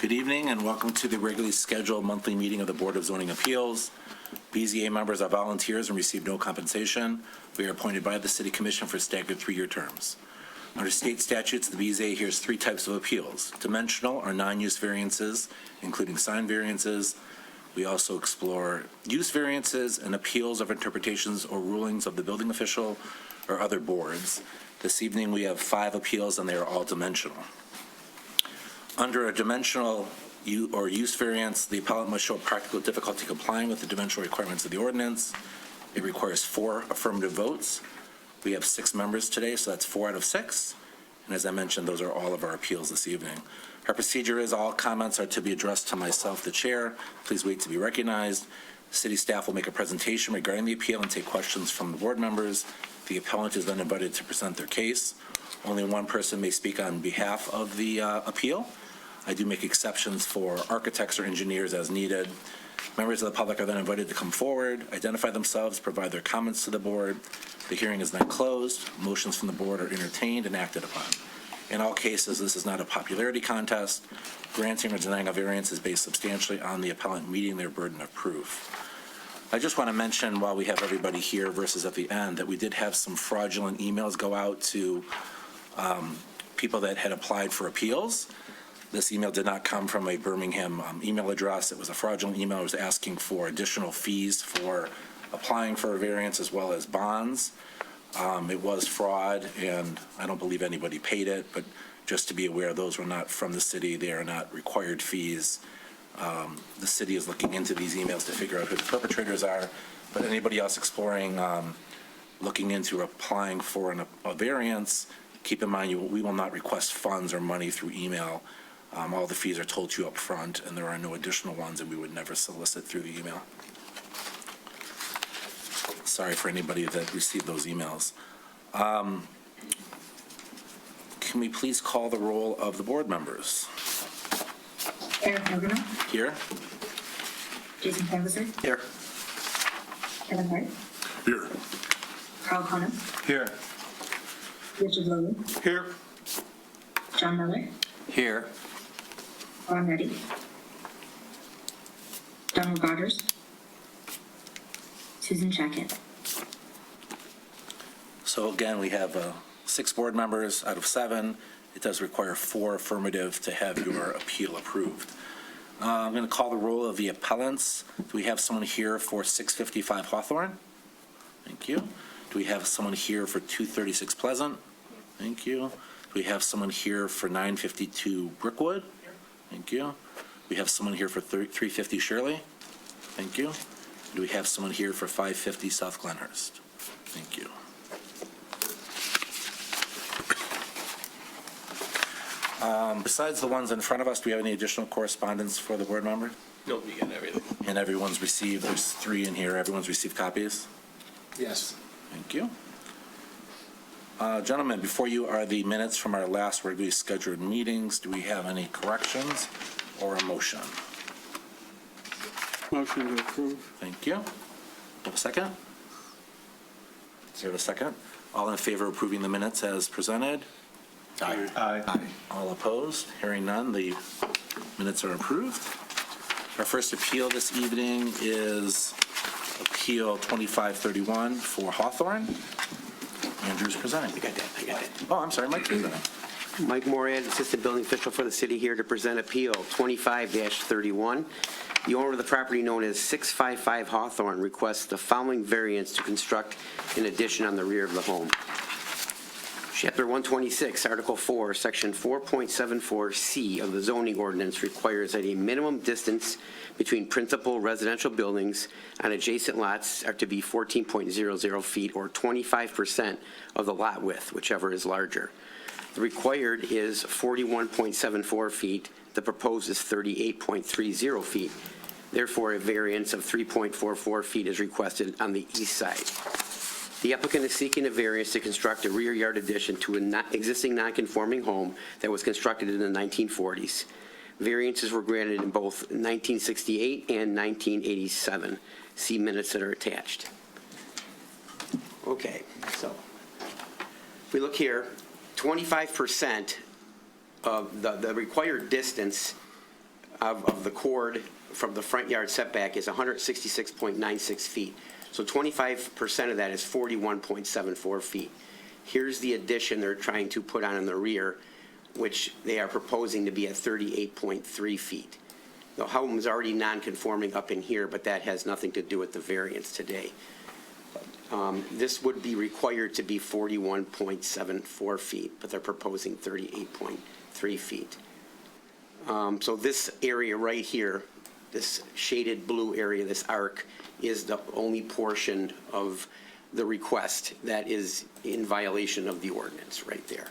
Good evening and welcome to the regularly scheduled monthly meeting of the Board of Zoning Appeals. BZA members are volunteers and receive no compensation. We are appointed by the City Commission for staggered 3-year terms. Under state statutes, the BZA hears 3 types of appeals: dimensional or non-use variances, including sign variances. We also explore use variances and appeals of interpretations or rulings of the building official or other boards. This evening we have 5 appeals and they are all dimensional. Under a dimensional or use variance, the appellant must show practical difficulty complying with the dimensional requirements of the ordinance. It requires 4 affirmative votes. We have 6 members today, so that's 4 out of 6. And as I mentioned, those are all of our appeals this evening. Our procedure is all comments are to be addressed to myself, the chair. Please wait to be recognized. City staff will make a presentation regarding the appeal and take questions from the board members. The appellant is then invited to present their case. Only one person may speak on behalf of the appeal. I do make exceptions for architects or engineers as needed. Members of the public are then invited to come forward, identify themselves, provide their comments to the board. The hearing is then closed. Motions from the board are entertained and acted upon. In all cases, this is not a popularity contest. Granting or denying a variance is based substantially on the appellant meeting their burden of proof. I just want to mention while we have everybody here versus at the end that we did have some fraudulent emails go out to people that had applied for appeals. This email did not come from a Birmingham email address. It was a fraudulent email. It was asking for additional fees for applying for a variance as well as bonds. It was fraud, and I don't believe anybody paid it, but just to be aware, those were not from the city. They are not required fees. The city is looking into these emails to figure out who the perpetrators are, but anybody else exploring looking into applying for a variance, keep in mind we will not request funds or money through email. All the fees are told to you up front, and there are no additional ones, and we would never solicit through the email. Sorry for anybody that received those emails. Can we please call the roll of the board members? Eric Nogano. Here. Jason Canvasser. Here. Kevin Hart. Here. Carl Connor. Here. Richard Logan. Here. John Miller. Here. Ron Reddy. Donald Rogers. Susan Checkett. So again, we have 6 board members out of 7. It does require 4 affirmative to have your appeal approved. I'm going to call the roll of the appellants. Do we have someone here for 655 Hawthorne? Thank you. Do we have someone here for 236 Pleasant? Thank you. Do we have someone here for 952 Brickwood? Thank you. We have someone here for 350 Shirley? Thank you. Do we have someone here for 550 South Glenhurst? Thank you. Besides the ones in front of us, do we have any additional correspondence for the board member? No, we got everything. And everyone's received, there's 3 in here, everyone's received copies? Yes. Thank you. Gentlemen, before you are the minutes from our last regularly scheduled meetings. Do we have any corrections or a motion? Motion to approve. Thank you. Have a second? Is there a second? All in favor of approving the minutes as presented? Aye. Aye. All opposed? Hearing none, the minutes are approved. Our first appeal this evening is Appeal 2531 for Hawthorne. Andrew's presenting. I got that. Oh, I'm sorry, Mike's presenting. Mike Morad, Assistant Building Official for the city, here to present Appeal 25-31. The owner of the property, known as 655 Hawthorne, requests the following variance to construct an addition on the rear of the home. Chapter 126, Article 4, Section 4.74C of the zoning ordinance requires that a minimum distance between principal residential buildings on adjacent lots are to be 14.00 feet or 25% of the lot width, whichever is larger. The required is 41.74 feet. The proposed is 38.30 feet. Therefore, a variance of 3.44 feet is requested on the east side. The applicant is seeking a variance to construct a rear yard addition to an existing non-conforming home that was constructed in the 1940s. Variances were granted in both 1968 and 1987. See minutes that are attached. Okay, so if we look here, 25% of the required distance of the chord from the front yard setback is 166.96 feet. So 25% of that is 41.74 feet. Here's the addition they're trying to put on in the rear, which they are proposing to be at 38.3 feet. The home is already non-conforming up in here, but that has nothing to do with the variance today. This would be required to be 41.74 feet, but they're proposing 38.3 feet. So this area right here, this shaded blue area, this arc, is the only portion of the request that is in violation of the ordinance right there.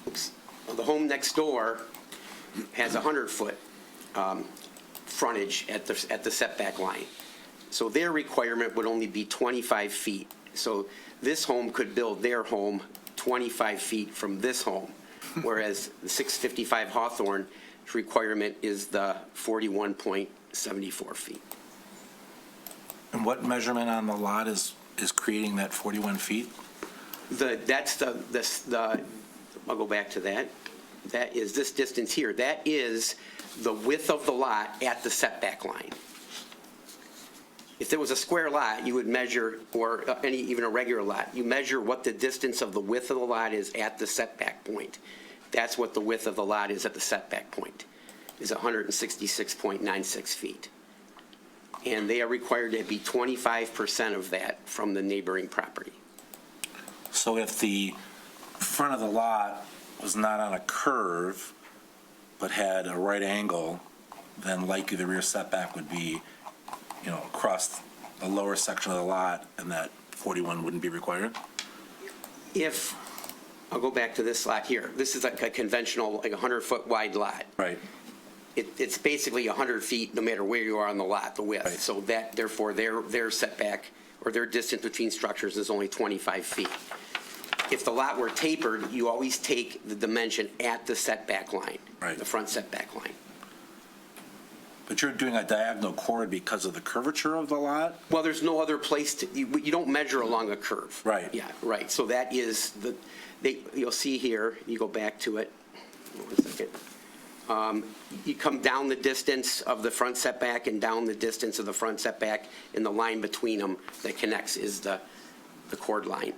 Oops. The home next door has 100-foot frontage at the setback line. So their requirement would only be 25 feet. So this home could build their home 25 feet from this home, whereas the 655 Hawthorne requirement is the 41.74 feet. And what measurement on the lot is creating that 41 feet? I'll go back to that. That is this distance here. That is the width of the lot at the setback line. If there was a square lot, you would measure, or even a regular lot, you measure what the distance of the width of the lot is at the setback point. That's what the width of the lot is at the setback point, is 166.96 feet. And they are required to be 25% of that from the neighboring property. So if the front of the lot was not on a curve, but had a right angle, then likely the rear setback would be, across the lower section of the lot, and that 41 wouldn't be required? I'll go back to this lot here. This is like a conventional, like 100-foot wide lot. Right. It's basically 100 feet no matter where you are on the lot, the width. Right. So that, therefore, their setback or their distance between structures is only 25 feet. If the lot were tapered, you always take the dimension at the setback line, Right. the front setback line. But you're doing a diagonal chord because of the curvature of the lot? Well, there's no other place to, you don't measure along a curve. Right. Yeah, right. So that is you'll see here, you go back to it, 1 second. You come down the distance of the front setback and down the distance of the front setback, and the line between them that connects is the chord line.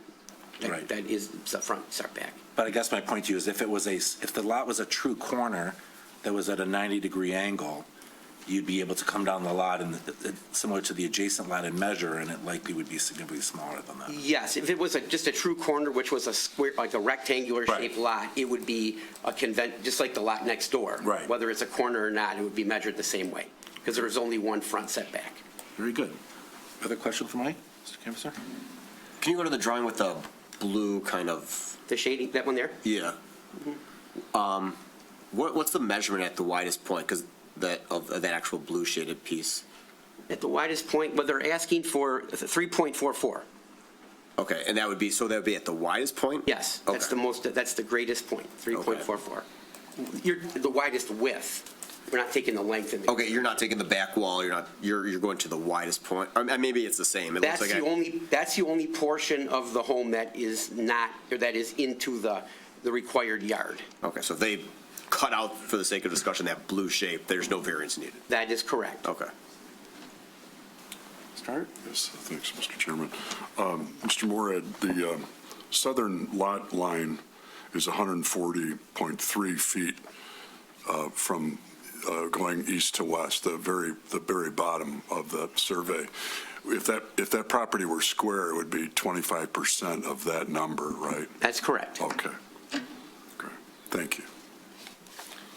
Right. That is the front setback. But I guess my point to you is if the lot was a true corner that was at a 90-degree angle, you'd be able to come down the lot and similar to the adjacent lot and measure, and it likely would be significantly smaller than that. Yes, if it was just a true corner, which was a square, like a rectangular shaped lot, it would be just like the lot next door. Right. Whether it's a corner or not, it would be measured the same way, because there's only one front setback. Very good. Other question for Mike? Mr. Canvasser? Can you go to the drawing with the blue kind of? The shading, that one there? Yeah. What's the measurement at the widest point? Because of that actual blue shaded piece. At the widest point, well, they're asking for 3.44. Okay, and that would be at the widest point? Yes, that's Okay. that's the greatest point, 3.44. You're the widest width. We're not taking the length in the. Okay, you're not taking the back wall. You're going to the widest point. Maybe it's the same. It That's looks like that's the only portion of the home that is not, or that is into the required yard. Okay, so if they cut out, for the sake of discussion, that blue shape, there's no variance needed. That is correct. Okay. Start? Yes, thanks, Mr. Chairman. Mr. Morad, the southern lot line is 140.3 feet from going east to west, the very bottom of the survey. If that property were square, it would be 25% of that number, right? That's correct. Okay. Great. Thank you.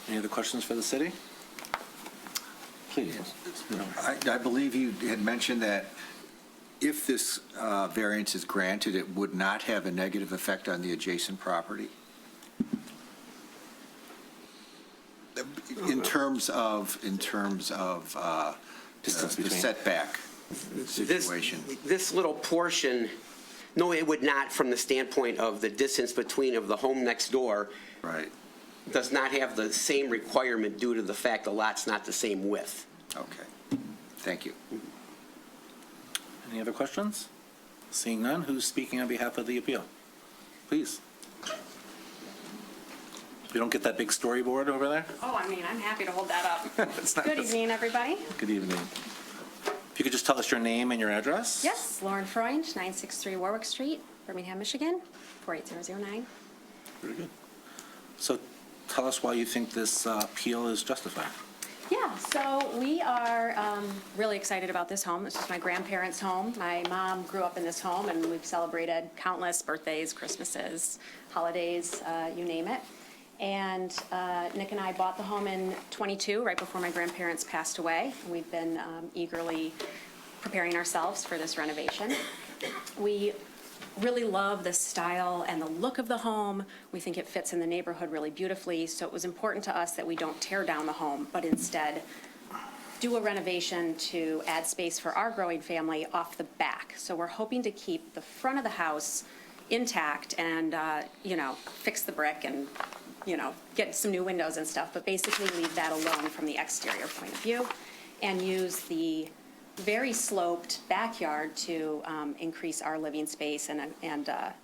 Any other questions for the city? Please. I believe you had mentioned that if this variance is granted, it would not have a negative effect on the adjacent property? In terms of the setback situation? This little portion, no, it would not, from the standpoint of the distance between of the home next door. Right. Does not have the same requirement due to the fact the lot's not the same width. Okay. Thank you. Any other questions? Seeing none, who's speaking on behalf of the appeal? Please. We don't get that big storyboard over there? Oh, I mean, I'm happy to hold that up. It's not Good just- evening, everybody. Good evening. If you could just tell us your name and your address? Yes, Lauren Freund, 963 Warwick Street, Birmingham, Michigan, 48009. Very good. So tell us why you think this appeal is justified. Yeah, so we are really excited about this home. This is my grandparents' home. My mom grew up in this home, and we've celebrated countless birthdays, Christmases, holidays, you name it. And Nick and I bought the home in '22, right before my grandparents passed away. We've been eagerly preparing ourselves for this renovation. We really love the style and the look of the home. We think it fits in the neighborhood really beautifully, so it was important to us that we don't tear down the home, but instead do a renovation to add space for our growing family off the back. So we're hoping to keep the front of the house intact and, fix the brick and, get some new windows and stuff, but basically leave that alone from the exterior point of view and use the very sloped backyard to increase our living space and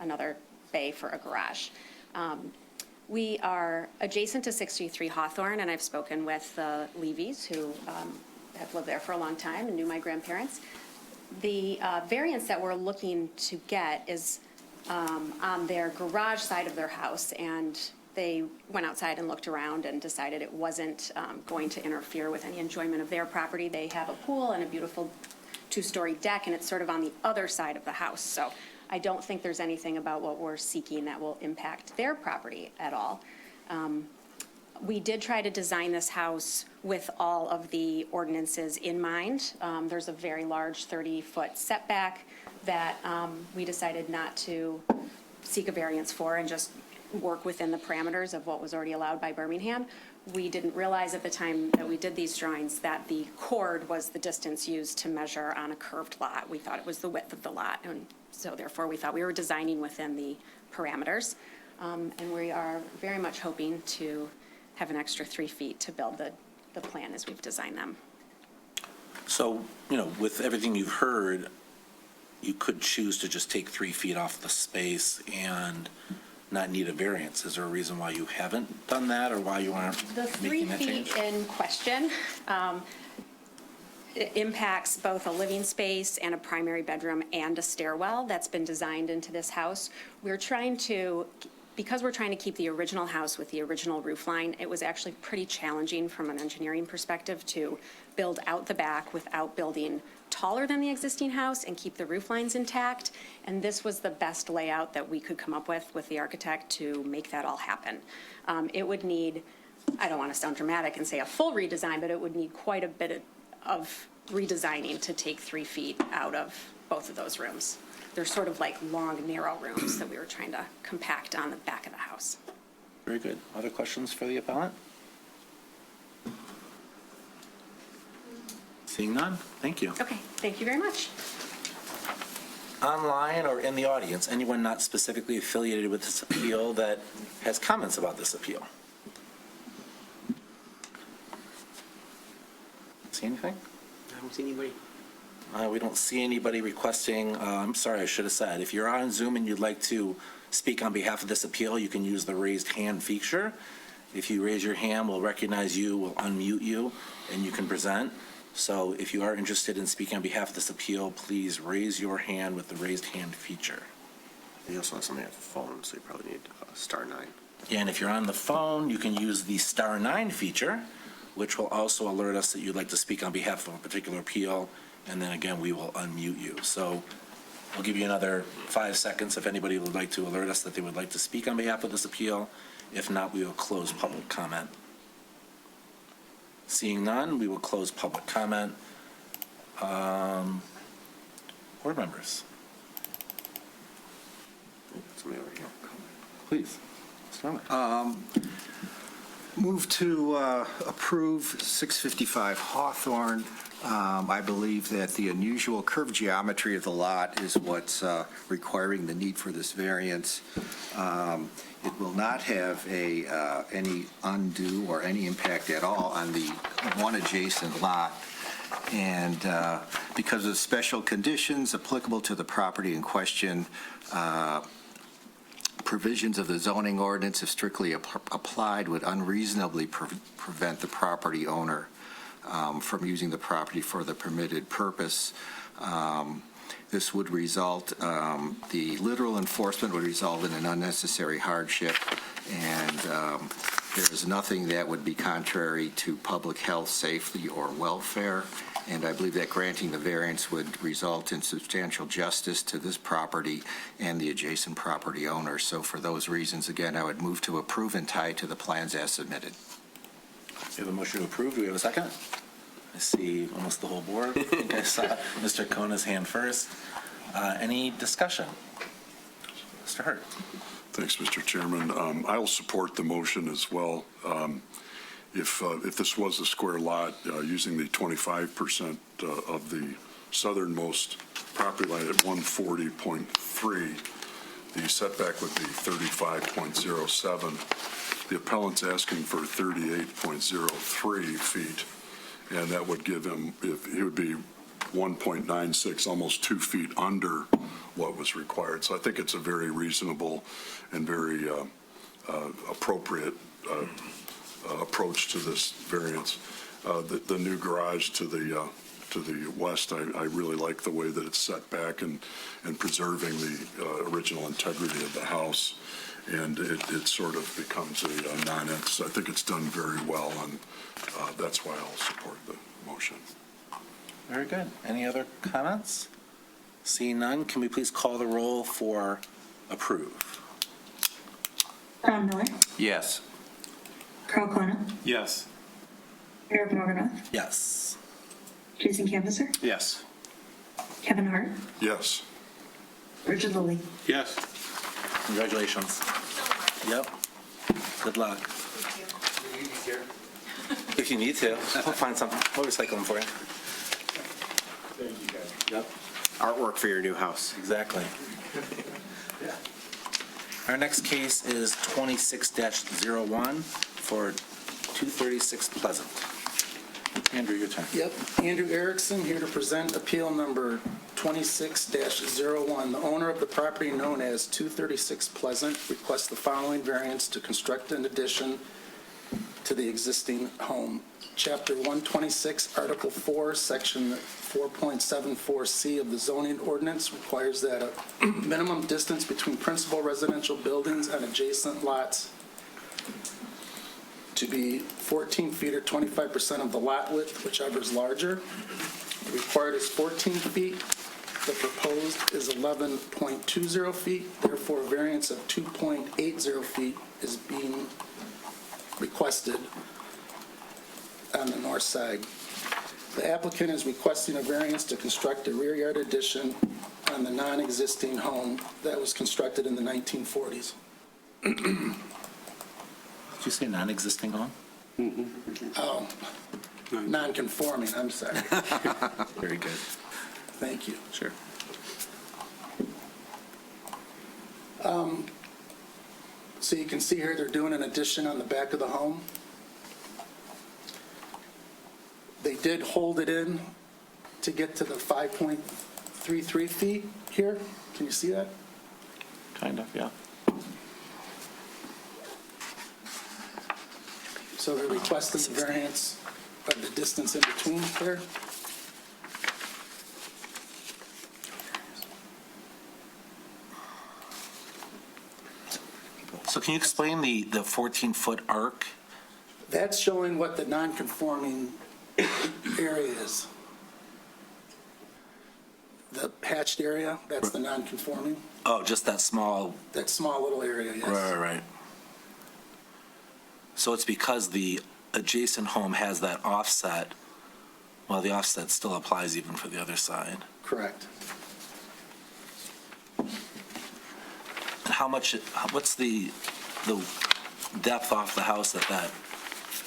another bay for a garage. We are adjacent to 63 Hawthorne, and I've spoken with the Levies, who have lived there for a long time and knew my grandparents. The variance that we're looking to get is on their garage side of their house, and they went outside and looked around and decided it wasn't going to interfere with any enjoyment of their property. They have a pool and a beautiful two-story deck, and it's sort of on the other side of the house. So I don't think there's anything about what we're seeking that will impact their property at all. We did try to design this house with all of the ordinances in mind. There's a very large 30-foot setback that we decided not to seek a variance for and just work within the parameters of what was already allowed by Birmingham. We didn't realize at the time that we did these drawings that the chord was the distance used to measure on a curved lot. We thought it was the width of the lot, and so therefore we thought we were designing within the parameters. And we are very much hoping to have an extra 3 feet to build the plan as we've designed them. So, with everything you've heard, you could choose to just take 3 feet off the space and not need a variance. Is there a reason why you haven't done that, or why you aren't The 3 making that feet change? in question it impacts both a living space and a primary bedroom and a stairwell that's been designed into this house. Because we're trying to keep the original house with the original roof line, it was actually pretty challenging from an engineering perspective to build out the back without building taller than the existing house and keep the roof lines intact. And this was the best layout that we could come up with the architect to make that all happen. It would need, I don't want to sound dramatic and say a full redesign, but it would need quite a bit of redesigning to take 3 feet out of both of those rooms. They're sort of like long, narrow rooms that we were trying to compact on the back of the house. Very good. Other questions for the appellant? Seeing none, thank you. Okay, thank you very much. Online or in the audience, anyone not specifically affiliated with this appeal that has comments about this appeal? See anything? I don't see anybody. We don't see anybody requesting, I'm sorry, I should have said, if you're on Zoom and you'd like to speak on behalf of this appeal, you can use the raised hand feature. If you raise your hand, we'll recognize you, we'll unmute you, and you can present. So if you are interested in speaking on behalf of this appeal, please raise your hand with the raised hand feature. You also have somebody on the phone, so you probably need *9. And if you're on the phone, you can use the *9 feature, which will also alert us that you'd like to speak on behalf of a particular appeal, and then again, we will unmute you. So I'll give you another 5 seconds if anybody would like to alert us that they would like to speak on behalf of this appeal. If not, we will close public comment. Seeing none, we will close public comment. Board members, Somebody over here. please. Mr. Remick. Move to approve 655 Hawthorne. I believe that the unusual curved geometry of the lot is what's requiring the need for this variance. It will not have any undue or any impact at all on the one adjacent lot. And because of special conditions applicable to the property in question, provisions of the zoning ordinance, if strictly applied, would unreasonably prevent the property owner from using the property for the permitted purpose. This would result, the literal enforcement would result in an unnecessary hardship, and there is nothing that would be contrary to public health, safety, or welfare. And I believe that granting the variance would result in substantial justice to this property and the adjacent property owner. So for those reasons, again, I would move to approve and tie to the plans as submitted. We have a motion to approve. Do we have a second? I see almost the whole board. I think I saw Mr. Kona's hand first. Any discussion? Mr. Hurt. Thanks, Mr. Chairman. I will support the motion as well. If this was a square lot, using the 25% of the southernmost property line at 140.3, the setback would be 35.07. The appellant's asking for 38.03 feet, and that would give him, he would be 1.96, almost 2 feet under what was required. So I think it's a very reasonable and very appropriate approach to this variance. The new garage to the west, I really like the way that it's set back and preserving the original integrity of the house, and it sort of becomes a non-entity. I think it's done very well, and that's why I'll support the motion. Very good. Any other comments? Seeing none, can we please call the roll for approve? John Miller, Yes. Carl Kona, Yes. Eric Morganov, Yes. Jason Canvaser, Yes. Kevin Hart, Yes. Richard Lilly. Yes. Congratulations. Yep. Good luck. If you need to, we'll find something. We'll recycle them for you. Thank you, guys. Yep. Artwork for your new house. Exactly. Our next case is 26-01 for 236 Pleasant. Andrew, your turn. Yep, Andrew Erickson here to present appeal number 26-01. The owner of the property known as 236 Pleasant requests the following variance to construct an addition to the existing home. Chapter 126, Article 4, Section 4.74C of the zoning ordinance requires that a minimum distance between principal residential buildings and adjacent lots to be 14 feet or 25% of the lot width, whichever is larger. The required is 14 feet. The proposed is 11.20 feet. Therefore, a variance of 2.80 feet is being requested on the north side. The applicant is requesting a variance to construct a rear yard addition on the non-existing home that was constructed in the 1940s. Did you say non-existing home? Oh, non-conforming, I'm sorry. Very good. Thank you. Sure. So you can see here, they're doing an addition on the back of the home. They did hold it in to get to the 5.33 feet here. Can you see that? Kind of, yeah. So they're requesting the variance of the distance in between there. So can you explain the 14-foot arc? That's showing what the non-conforming area is. The hatched area, that's the non-conforming. Oh, just that small, That small little area, yes. right. So it's because the adjacent home has that offset, well, the offset still applies even for the other side. Correct. How much, what's the depth off the house that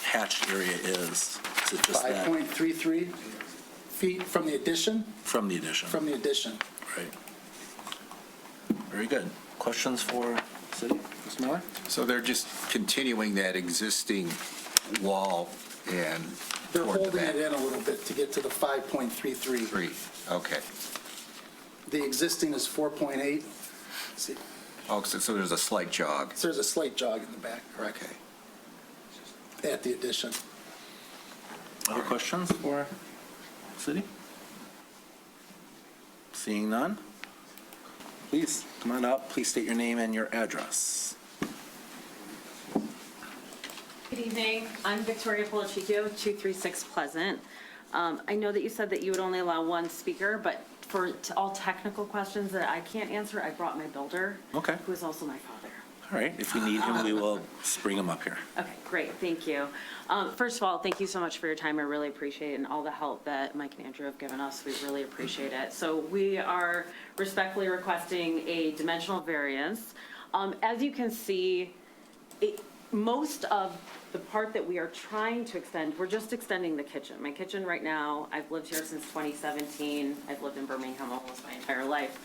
hatched area is? Is it just that 5.33 feet from the addition? from the addition? From the addition. Right. Very good. Questions for City? Ms. Miller? So they're just continuing that existing wall and They're toward the holding back? it in a little bit to get to the 5.33. 3, okay. The existing is 4.8. See, Oh, so there's a slight jog. So there's a slight jog in the back, correct? Okay. At the addition. Other questions for city? Seeing none? Please, come on up. Please state your name and your address. Good evening. I'm Victoria Polachicchio, 236 Pleasant. I know that you said that you would only allow one speaker, but for all technical questions that I can't answer, I brought my builder. Okay. Who is also my father. All right, if you need him, we will bring him up here. Okay, great, thank you. First of all, thank you so much for your time, I really appreciate it, and all the help that Mike and Andrew have given us, we really appreciate it. So we are respectfully requesting a dimensional variance. As you can see, most of the part that we are trying to extend, we're just extending the kitchen. My kitchen right now, I've lived here since 2017, I've lived in Birmingham almost my entire life.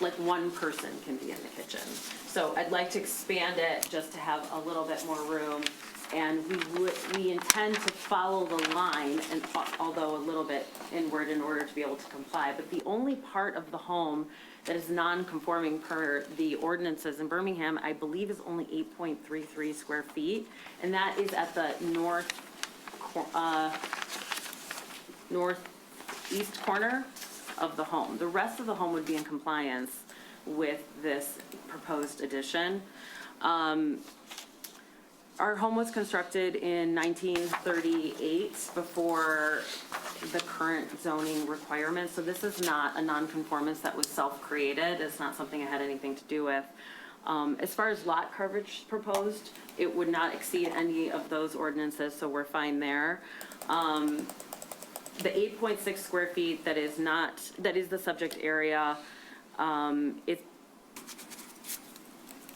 Like one person can be in the kitchen. So I'd like to expand it just to have a little bit more room. And we intend to follow the line, and although a little bit inward in order to be able to comply. But the only part of the home that is non-conforming per the ordinances in Birmingham, I believe is only 8.33 square feet. And that is at the northeast corner of the home. The rest of the home would be in compliance with this proposed addition. Our home was constructed in 1938 before the current zoning requirements, so this is not a nonconformance that was self-created. It's not something I had anything to do with. As far as lot coverage proposed, it would not exceed any of those ordinances, so we're fine there. The 8.6 square feet that is the subject area,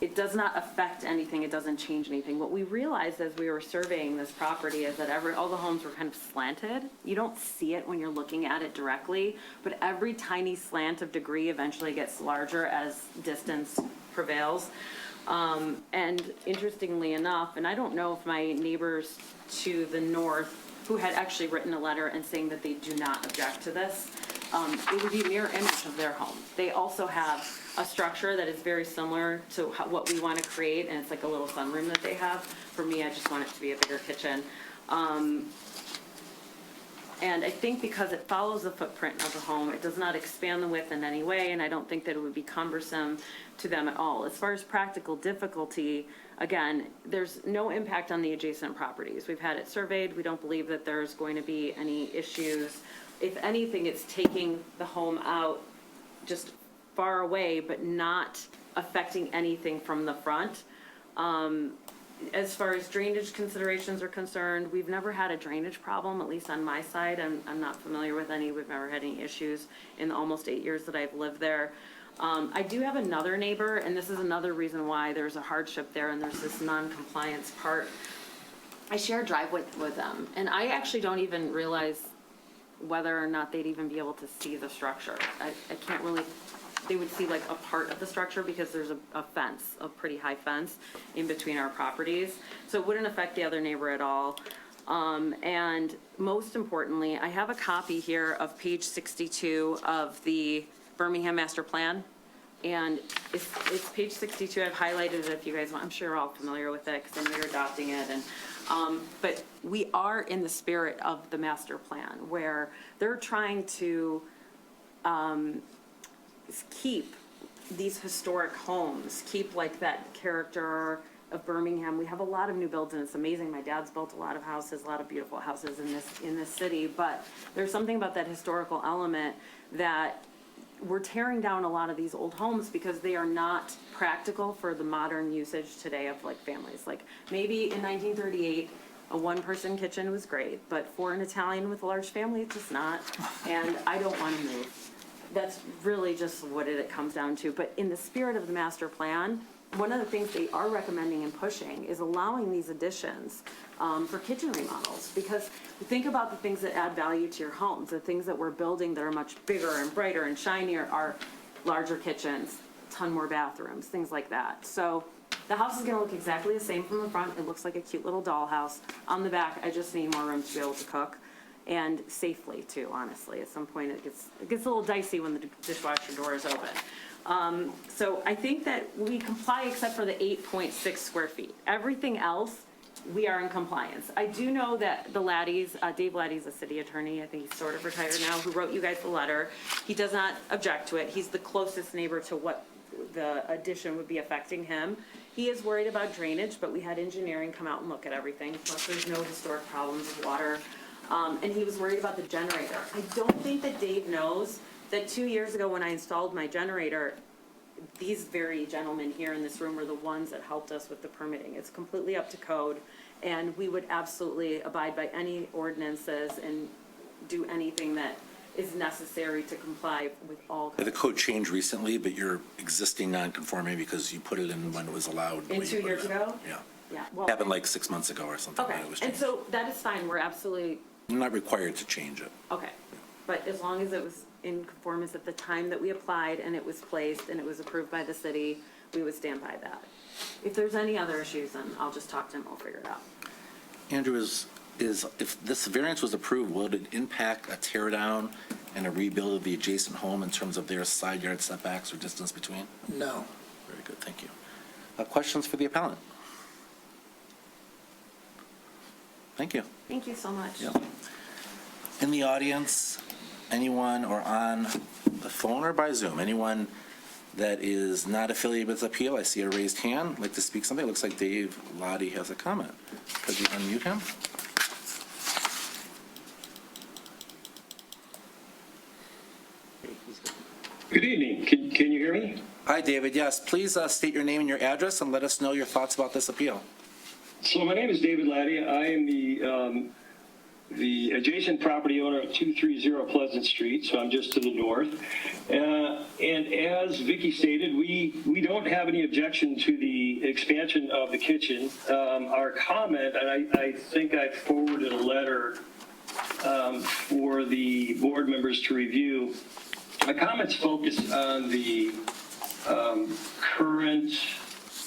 it does not affect anything, it doesn't change anything. What we realized as we were surveying this property is that all the homes were kind of slanted. You don't see it when you're looking at it directly, but every tiny slant of degree eventually gets larger as distance prevails. And interestingly enough, and I don't know if my neighbors to the north, who had actually written a letter and saying that they do not object to this, it would be a mirror image of their home. They also have a structure that is very similar to what we want to create, and it's like a little sunroom that they have. For me, I just want it to be a bigger kitchen. And I think because it follows the footprint of the home, it does not expand the width in any way, and I don't think that it would be cumbersome to them at all. As far as practical difficulty, again, there's no impact on the adjacent properties. We've had it surveyed. We don't believe that there's going to be any issues. If anything, it's taking the home out just far away, but not affecting anything from the front. As far as drainage considerations are concerned, we've never had a drainage problem, at least on my side. I'm not familiar with any. We've never had any issues in the almost 8 years that I've lived there. I do have another neighbor, and this is another reason why there's a hardship there, and there's this non-compliance part. I share a driveway with them, and I actually don't even realize whether or not they'd even be able to see the structure. I can't really, they would see like a part of the structure because there's a fence, a pretty high fence in between our properties. So it wouldn't affect the other neighbor at all. And most importantly, I have a copy here of page 62 of the Birmingham Master Plan. And it's page 62, I've highlighted it if you guys want. I'm sure you're all familiar with it because I know you're adopting it. And but we are in the spirit of the master plan where they're trying to keep these historic homes, keep like that character of Birmingham. We have a lot of new builds and it's amazing. My dad's built a lot of houses, a lot of beautiful houses in this city, but there's something about that historical element that we're tearing down a lot of these old homes because they are not practical for the modern usage today of like families. Like maybe in 1938, a one-person kitchen was great, but for an Italian with a large family, it's just not. And I don't want to move. That's really just what it comes down to. But in the spirit of the master plan, one of the things they are recommending and pushing is allowing these additions for kitchen remodels, because think about the things that add value to your homes. The things that we're building that are much bigger and brighter and shinier are larger kitchens, a ton more bathrooms, things like that. So the house is going to look exactly the same from the front. It looks like a cute little dollhouse. On the back, I just need more room to be able to cook, and safely too, honestly. At some point it gets a little dicey when the dishwasher door is open. So I think that we comply except for the 8.6 square feet. Everything else, we are in compliance. I do know that the Laddies, Dave Laddie's a city attorney, I think he's sort of retired now, who wrote you guys the letter. He does not object to it. He's the closest neighbor to what the addition would be affecting him. He is worried about drainage, but we had engineering come out and look at everything, plus there's no historic problems with water. And he was worried about the generator. I don't think that Dave knows that 2 years ago when I installed my generator, these very gentlemen here in this room were the ones that helped us with the permitting. It's completely up to code, and we would absolutely abide by any ordinances and do anything that is necessary to comply with all. The code changed recently, but you're existing non-conforming because you put it in when it was allowed. the In way you 2 put years it in. ago? Yeah. Yeah, well, Happened like 6 months ago or something. okay, when it was and changed. so that is fine, we're absolutely, I'm not required to change it. okay. But as long as it was in conformance at the time that we applied and it was placed and it was approved by the city, we would stand by that. If there's any other issues, then I'll just talk to him, we'll figure it out. Andrew, is if this variance was approved, will it impact a tear down and a rebuild of the adjacent home in terms of their side yard setbacks or distance between? No. Very good, thank you. Questions for the appellant? Thank you. Thank you so much. Yep. In the audience, anyone or on the phone or by Zoom, anyone that is not affiliated with the appeal, I see a raised hand, like to speak something. It looks like Dave Lottie has a comment. Could you unmute him? Good evening. Can you hear me? Hi, David. Yes, please state your name and your address and let us know your thoughts about this appeal. So my name is David Laddie. I am the adjacent property owner of 230 Pleasant Street, so I'm just to the north. And as Vicky stated, we don't have any objection to the expansion of the kitchen. Our comment, and I think I forwarded a letter for the board members to review. My comments focus on the current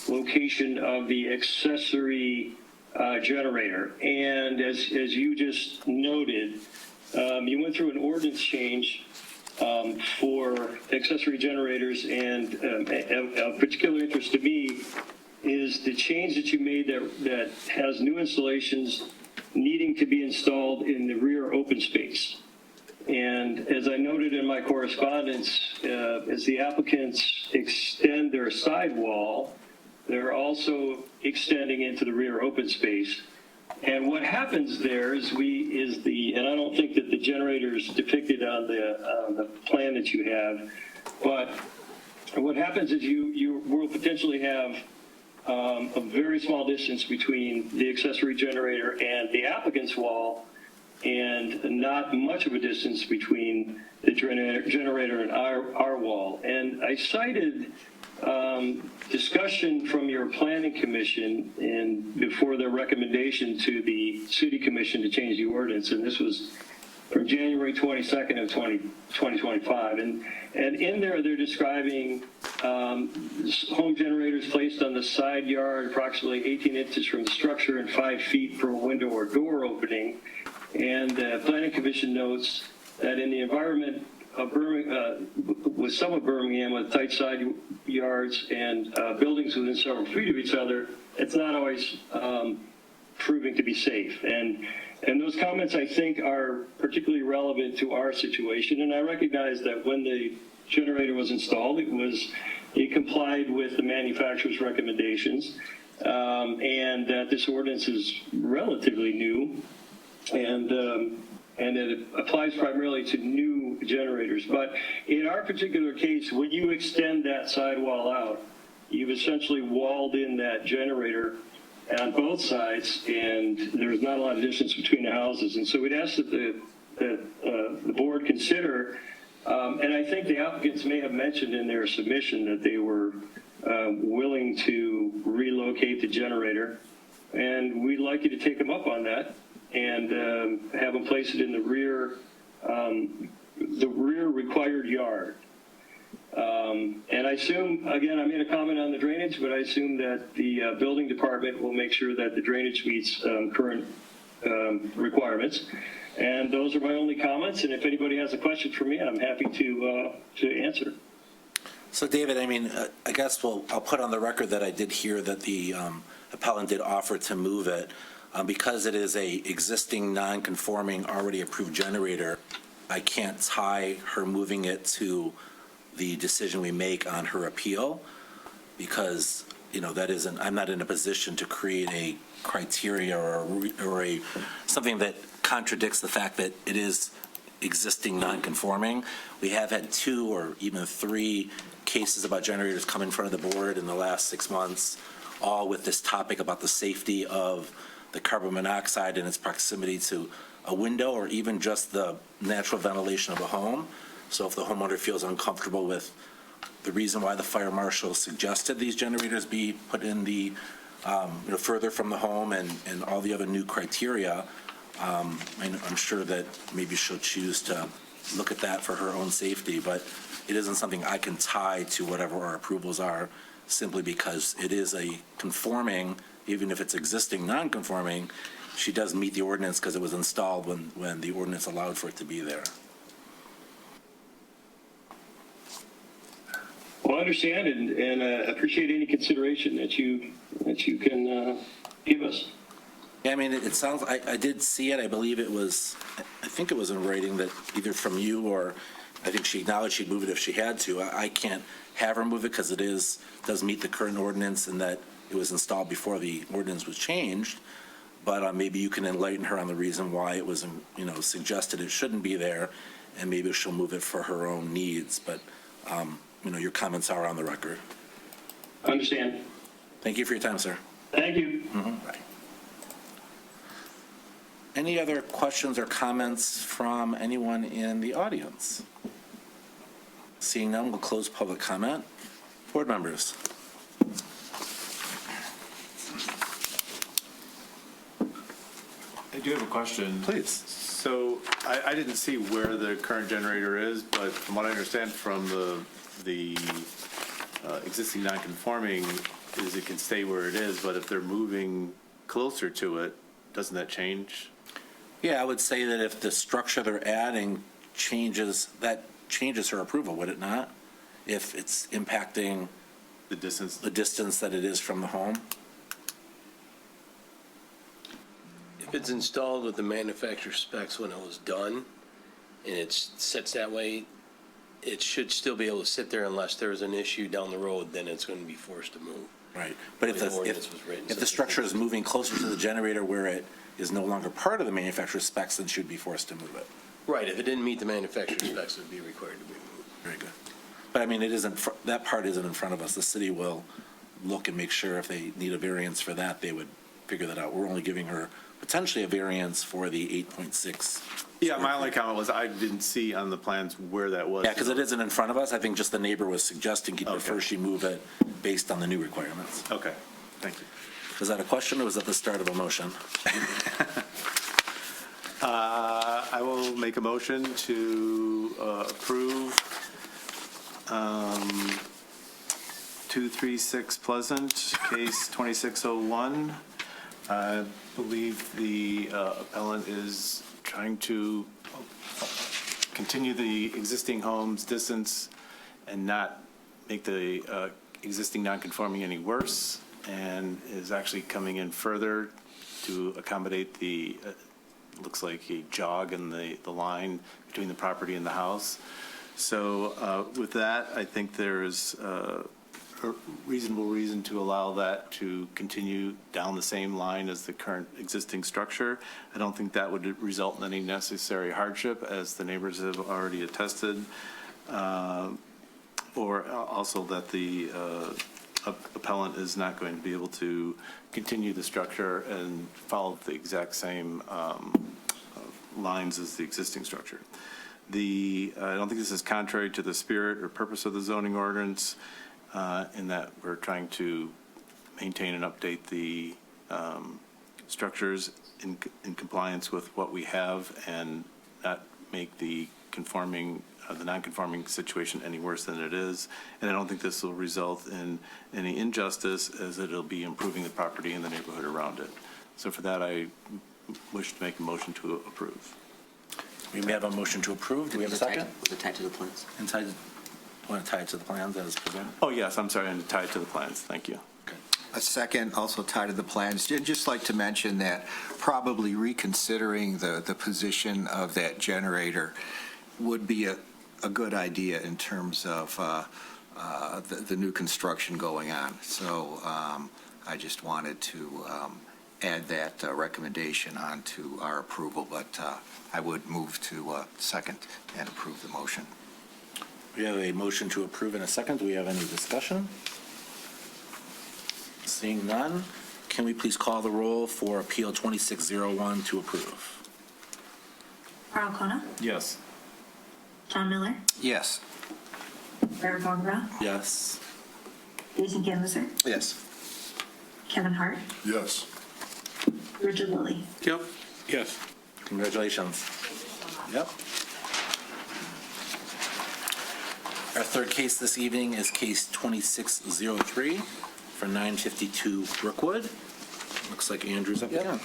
location of the accessory generator. And as you just noted, you went through an ordinance change for accessory generators, and of particular interest to me is the change that you made that has new installations needing to be installed in the rear open space. And as I noted in my correspondence, as the applicants extend their sidewall, they're also extending into the rear open space. And what happens there is and I don't think that the generator is depicted on the plan that you have, but what happens is you will potentially have a very small distance between the accessory generator and the applicant's wall, and not much of a distance between the generator and our wall. And I cited discussion from your planning commission and before their recommendation to the city commission to change the ordinance, and this was from January 22nd of 2025. And in there, they're describing home generators placed on the side yard approximately 18 inches from the structure and 5 feet from a window or door opening. And the planning commission notes that in the environment of with some of Birmingham with tight side yards and buildings within several feet of each other, it's not always proving to be safe. And those comments, I think, are particularly relevant to our situation. And I recognize that when the generator was installed, it complied with the manufacturer's recommendations, and that this ordinance is relatively new, and it applies primarily to new generators. But in our particular case, when you extend that sidewall out, you've essentially walled in that generator on both sides, and there's not a lot of distance between the houses. And so we'd ask that the board consider, and I think the applicants may have mentioned in their submission that they were willing to relocate the generator, and we'd like you to take them up on that and have them place it in the rear required yard. And I assume, again, I made a comment on the drainage, but I assume that the building department will make sure that the drainage meets current requirements. And those are my only comments. And if anybody has a question for me, I'm happy to answer. So David, I mean, I guess I'll put on the record that I did hear that the appellant did offer to move it. Because it is a existing non-conforming, already approved generator, I can't tie her moving it to the decision we make on her appeal, because, I'm not in a position to create a criteria or something that contradicts the fact that it is existing non-conforming. We have had 2 or even 3 cases about generators come in front of the board in the last 6 months, all with this topic about the safety of the carbon monoxide and its proximity to a window, or even just the natural ventilation of a home. So if the homeowner feels uncomfortable with the reason why the fire marshal suggested these generators be put in the, further from the home and all the other new criteria, I'm sure that maybe she'll choose to look at that for her own safety, but it isn't something I can tie to whatever our approvals are, simply because it is a conforming, even if it's existing non-conforming, she does meet the ordinance because it was installed when the ordinance allowed for it to be there. Well, I understand and appreciate any consideration that you can give us. Yeah, I mean, it sounds, I did see it, I believe it was, I think it was in writing that either from you or I think she acknowledged she'd move it if she had to. I can't have her move it because it does meet the current ordinance and that it was installed before the ordinance was changed. But maybe you can enlighten her on the reason why it was, suggested it shouldn't be there, and maybe she'll move it for her own needs. But, your comments are on the record. Understand. Thank you for your time, sir. Thank you. Bye. Any other questions or comments from anyone in the audience? Seeing none, we'll close public comment. Board members. I do have a question. Please. So I didn't see where the current generator is, but from what I understand from the existing non-conforming is it can stay where it is, but if they're moving closer to it, doesn't that change? Yeah, I would say that if the structure they're adding changes her approval, would it not? If it's impacting The distance? the distance that it is from the home? If it's installed with the manufacturer specs when it was done, and it sits that way, it should still be able to sit there unless there's an issue down the road, then it's going to be forced to move. Right. But if The ordinance was written the such structure is moving closer to the generator where it is no longer part of the manufacturer's specs, then she'd be forced to move it. Right, if it didn't meet the manufacturer specs, it would be required to be moved. Very good. But I mean, that part isn't in front of us. The city will look and make sure if they need a variance for that, they would figure that out. We're only giving her potentially a variance for the 8.6. Yeah, my only comment was I didn't see on the plans where that was. Yeah, because it isn't in front of us. I think just the neighbor was suggesting he'd prefer she move it based on the new requirements. Okay, thank you. Was that a question or was that the start of a motion? I will make a motion to approve 236 Pleasant, case 2601. I believe the appellant is trying to continue the existing home's distance and not make the existing non-conforming any worse, and is actually coming in further to accommodate the, looks like a jog in the line between the property and the house. So with that, I think there is a reasonable reason to allow that to continue down the same line as the current existing structure. I don't think that would result in any necessary hardship, as the neighbors have already attested, or also that the appellant is not going to be able to continue the structure and follow the exact same lines as the existing structure. I don't think this is contrary to the spirit or purpose of the zoning ordinance, in that we're trying to maintain and update the structures in compliance with what we have and not make the non-conforming situation any worse than it is. And I don't think this will result in any injustice, as it'll be improving the property and the neighborhood around it. So for that, I wish to make a motion to approve. We may have a motion to approve. Do we have a second? Was it tied to the plans? Want to tie it to the plans as presented? Oh, yes, I'm sorry, and tie it to the plans. Thank you. A second, also tied to the plans. I'd just like to mention that probably reconsidering the position of that generator would be a good idea in terms of the new construction going on. So I just wanted to add that recommendation onto our approval, but I would move to second and approve the motion. We have a motion to approve in a second. Do we have any discussion? Seeing none, can we please call the roll for Appeal 2601 to approve? Carl Kona, Yes. John Miller, Yes. Eric Morgenroth, Yes. Jason Canvaser, Yes. Kevin Hart, Yes. Richard Lilly. Yep. Yes. Congratulations. Yep. Our third case this evening is case 2603 for 952 Brookwood. Looks like Andrew's up Yep. again.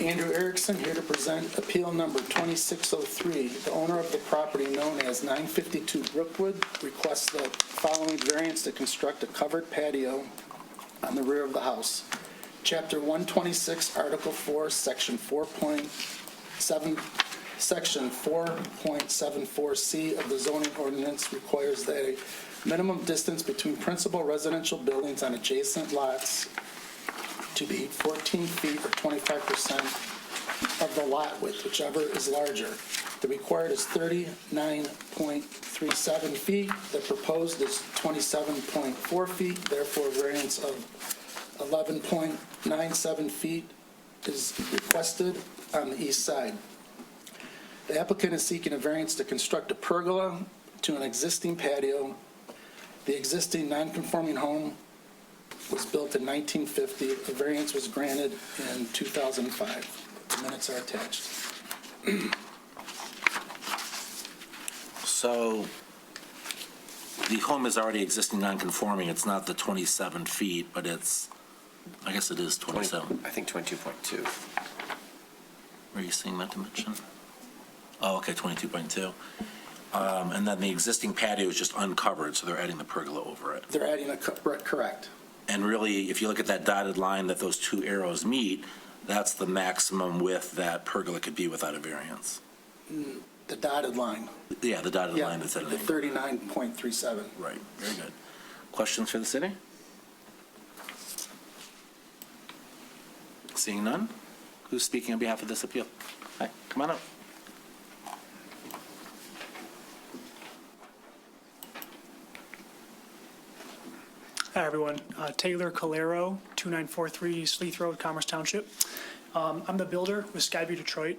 Andrew Erickson here to present appeal number 2603. The owner of the property known as 952 Brookwood requests the following variance to construct a covered patio on the rear of the house. Chapter 126, Article 4, Section 4.74C of the zoning ordinance requires that a minimum distance between principal residential buildings on adjacent lots to be 14 feet or 25% of the lot width, whichever is larger. The required is 39.37 feet. The proposed is 27.4 feet, therefore a variance of 11.97 feet is requested on the east side. The applicant is seeking a variance to construct a pergola to an existing patio. The existing non-conforming home was built in 1950. The variance was granted in 2005. The minutes are attached. So the home is already existing non-conforming. It's not the 27 feet, but it's, I guess it is 27. I think 22.2. Were you seeing that dimension? Oh, okay, 22.2. And then the existing patio is just uncovered, so they're adding the pergola over it. They're adding correct. And really, if you look at that dotted line that those two arrows meet, that's the maximum width that pergola could be without a variance. The dotted line. Yeah, the dotted Yeah, line that's at the an angle. 39.37. Right, very good. Questions for the city? Seeing none? Who's speaking on behalf of this appeal? Hi, come on up. Hi, everyone. Taylor Calero, 2943 Sleeth Road, Commerce Township. I'm the builder with Skyview Detroit,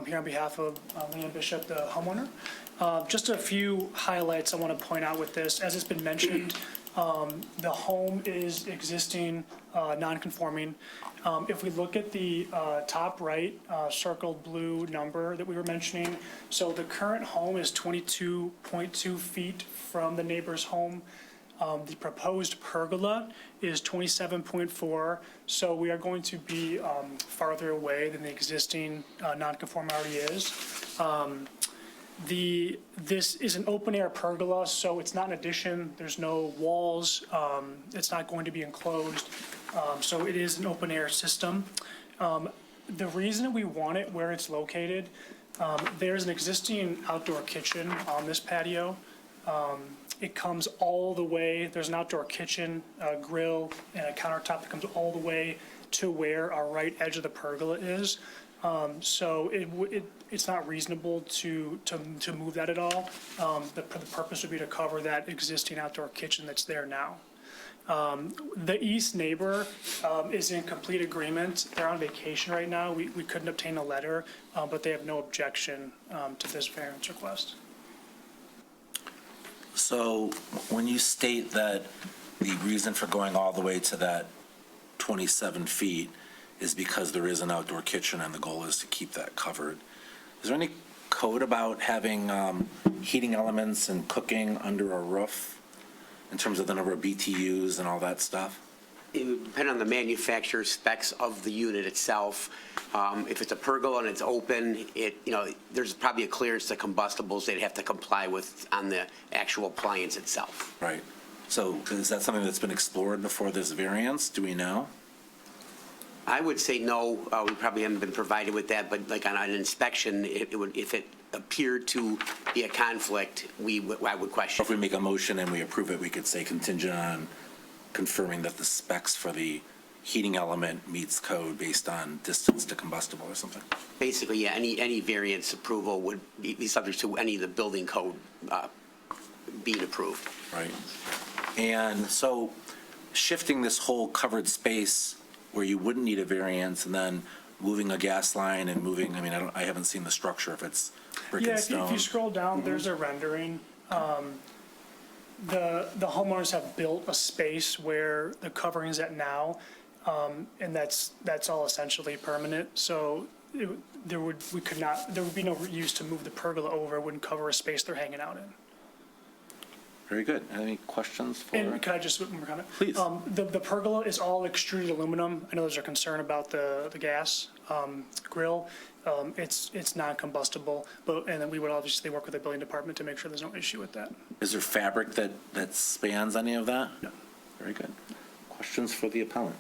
here on behalf of Leanne Bishop, the homeowner. Just a few highlights I want to point out with this. As it's been mentioned, the home is existing, non-conforming. If we look at the top right circled blue number that we were mentioning, so the current home is 22.2 feet from the neighbor's home. The proposed pergola is 27.4, so we are going to be farther away than the existing non-conforming already is. This is an open-air pergola, so it's not an addition. There's no walls. It's not going to be enclosed, so it is an open-air system. The reason we want it where it's located, there's an existing outdoor kitchen on this patio. It comes all the way, there's an outdoor kitchen, a grill, and a countertop that comes all the way to where our right edge of the pergola is. So it's not reasonable to move that at all. The purpose would be to cover that existing outdoor kitchen that's there now. The east neighbor is in complete agreement. They're on vacation right now. We couldn't obtain a letter, but they have no objection to this variance request. So when you state that the reason for going all the way to that 27 feet is because there is an outdoor kitchen and the goal is to keep that covered, is there any code about having heating elements and cooking under a roof in terms of the number of BTUs and all that stuff? It would depend on the manufacturer specs of the unit itself. If it's a pergola and it's open, there's probably a clearance to combustibles they'd have to comply with on the actual appliance itself. Right. So is that something that's been explored before this variance? Do we know? I would say no, we probably haven't been provided with that, but like on an inspection, if it appeared to be a conflict, I would question. If we make a motion and we approve it, we could say contingent on confirming that the specs for the heating element meets code based on distance to combustible or something. Basically, yeah, any variance approval would be subject to any of the building code being approved. Right. And so shifting this whole covered space where you wouldn't need a variance and then moving a gas line and moving, I haven't seen the structure if it's brick Yeah, and if stone. you scroll down, there's a rendering. The homeowners have built a space where the covering is at now, and that's all essentially permanent. So there would be no use to move the pergola over. It wouldn't cover a space they're hanging out in. Very good. Any questions for? And can I just one more comment? Please. The pergola is all extruded aluminum. I know there's a concern about the gas grill. It's non-combustible, and then we would obviously work with the building department to make sure there's no issue with that. Is there fabric that spans any of that? No. Very good. Questions for the appellant?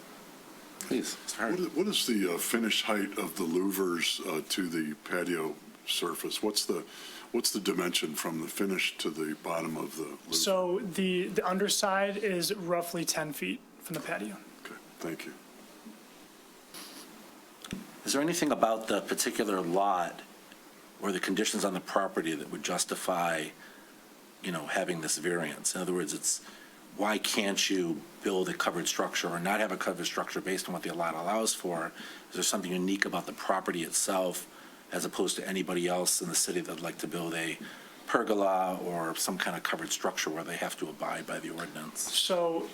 Please, Mr. Hart. What is the finished height of the louvers to the patio surface? What's the dimension from the finish to the bottom of the louver? So the underside is roughly 10 feet from the patio. Okay, thank you. Is there anything about the particular lot or the conditions on the property that would justify, having this variance? In other words, why can't you build a covered structure or not have a covered structure based on what the lot allows for? Is there something unique about the property itself as opposed to anybody else in the city that would like to build a pergola or some kind of covered structure where they have to abide by the ordinance? So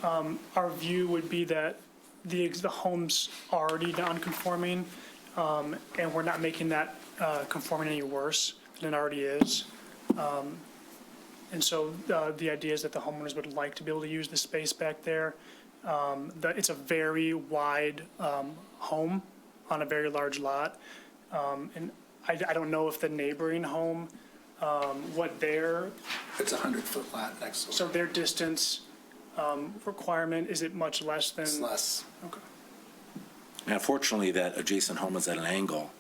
our view would be that the home's already non-conforming, and we're not making that conforming any worse than it already is. And so the idea is that the homeowners would like to be able to use the space back there. It's a very wide home on a very large lot. And I don't know if the neighboring home, what their, It's a 100-foot lot next door. so their distance requirement, is it much less than? It's less. Okay. And unfortunately, that adjacent home is at an angle,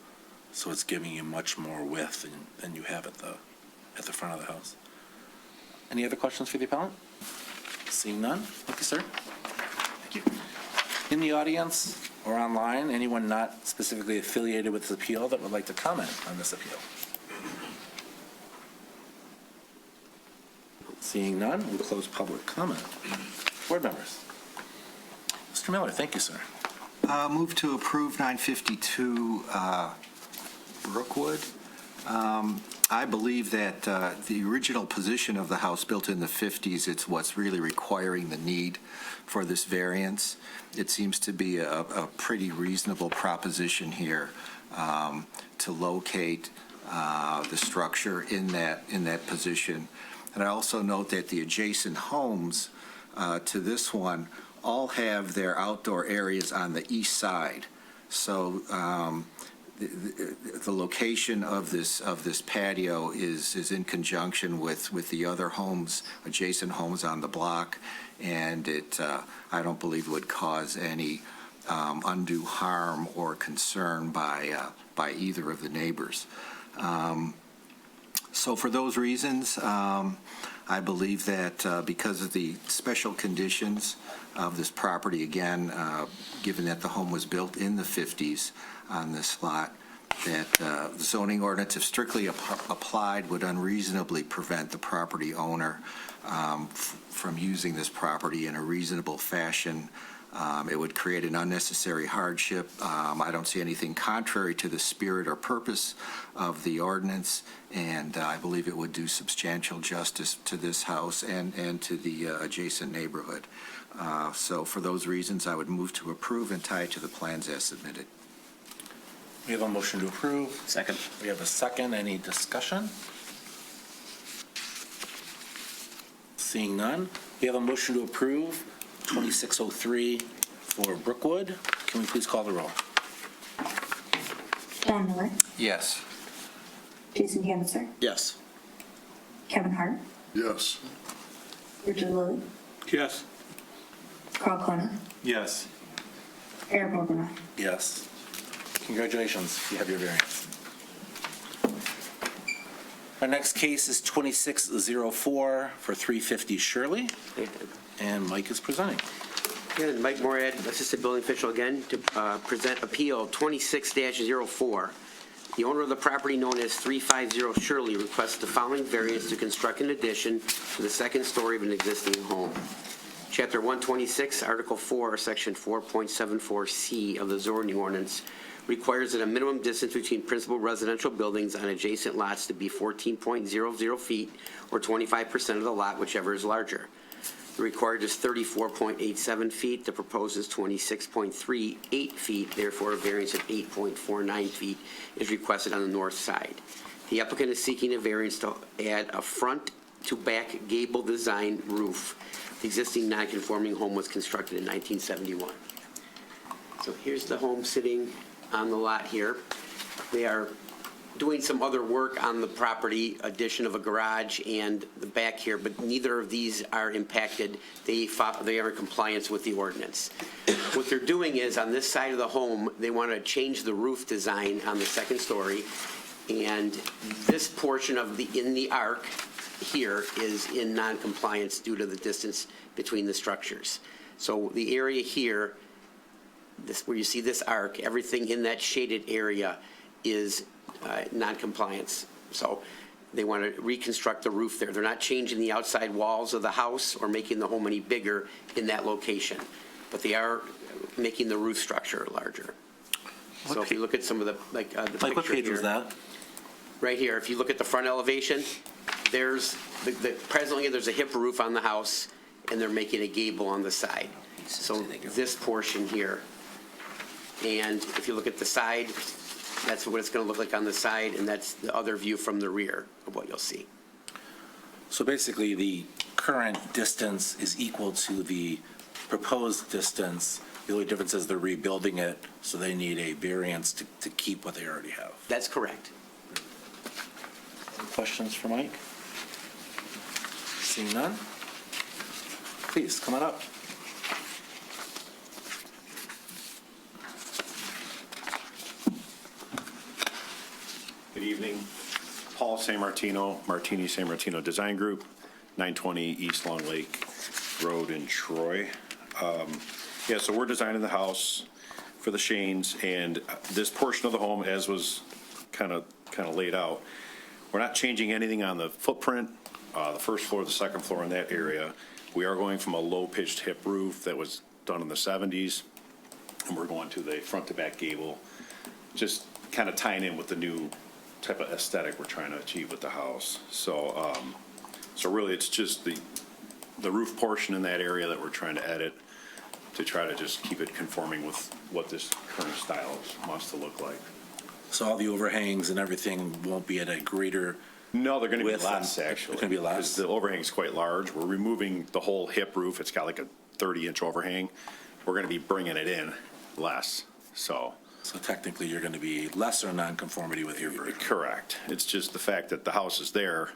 so it's giving you much more width than you have at the front of the house. Any other questions for the appellant? Seeing none, thank you, sir. Thank you. In the audience or online, anyone not specifically affiliated with this appeal that would like to comment on this appeal? Seeing none, we'll close public comment. Board members. Mr. Miller, thank you, sir. Move to approve 952 Brookwood. I believe that the original position of the house built in the 50s, it's what's really requiring the need for this variance. It seems to be a pretty reasonable proposition here to locate the structure in that position. And I also note that the adjacent homes to this one all have their outdoor areas on the east side. So the location of this patio is in conjunction with the other homes, adjacent homes on the block, and I don't believe would cause any undue harm or concern by either of the neighbors. So for those reasons, I believe that because of the special conditions of this property, again, given that the home was built in the 50s on this lot, that the zoning ordinance, if strictly applied, would unreasonably prevent the property owner from using this property in a reasonable fashion. It would create an unnecessary hardship. I don't see anything contrary to the spirit or purpose of the ordinance, and I believe it would do substantial justice to this house and to the adjacent neighborhood. So for those reasons, I would move to approve and tie it to the plans as submitted. We have a motion to approve. Second. We have a second. Any discussion? Seeing none, we have a motion to approve 2603 for Brookwood. Can we please call the roll? John Miller, Yes. Jason Canvaser, Yes. Kevin Hart, Yes. Richard Lilly, Yes. Carl Connor, Yes. Eric Morgan. Yes. Congratulations, you have your variance. Our next case is 2604 for 350 Shirley, and Mike is presenting. And Mike Morad, Assistant Building Official again, to present Appeal 26-04. The owner of the property known as 350 Shirley requests the following variance to construct an addition to the second story of an existing home. Chapter 126, Article 4, Section 4.74C of the zoning ordinance requires that a minimum distance between principal residential buildings on adjacent lots to be 14.00 feet or 25% of the lot, whichever is larger. The required is 34.87 feet. The proposed is 26.38 feet. Therefore, a variance of 8.49 feet is requested on the north side. The applicant is seeking a variance to add a front-to-back gable design roof. The existing non-conforming home was constructed in 1971. So here's the home sitting on the lot here. They are doing some other work on the property, addition of a garage and the back here, but neither of these are impacted. They are in compliance with the ordinance. What they're doing is, on this side of the home, they want to change the roof design on the second story, and this portion of in the arc here is in non-compliance due to the distance between the structures. So the area here, where you see this arc, everything in that shaded area is non-compliance. So they want to reconstruct the roof there. They're not changing the outside walls of the house or making the home any bigger in that location, but they are making the roof structure larger. So if you look at some of the, the Mike, what picture page here, was that? right here, if you look at the front elevation, there's, presently there's a hip roof on the house, and they're making a gable on the side. So this portion here, and if you look at the side, that's what it's going to look like on the side, and that's the other view from the rear of what you'll see. So basically, the current distance is equal to the proposed distance. The only difference is they're rebuilding it, so they need a variance to keep what they already have. That's correct. Any questions for Mike? Seeing none? Please, come on up. Good evening. Paul San Martino, Martini San Martino Design Group, 920 East Long Lake Road in Troy. Yeah, so we're designing the house for the Shanes, and this portion of the home, as was kind of laid out, we're not changing anything on the footprint, the first floor, the second floor in that area. We are going from a low-pitched hip roof that was done in the 70s, and we're going to the front-to-back gable, just kind of tying in with the new type of aesthetic we're trying to achieve with the house. So, so really, it's just the roof portion in that area that we're trying to edit to try to just keep it conforming with what this current style wants to look like. So all the overhangs and everything won't be at a greater No, they're going to be width less, and- actually. They're gonna be less? Because the overhang is quite large. We're removing the whole hip roof. It's got like a 30-inch overhang. We're going to be bringing it in less, so. So technically, you're going to be lesser nonconformity with your version. Correct. It's just the fact that the house is there,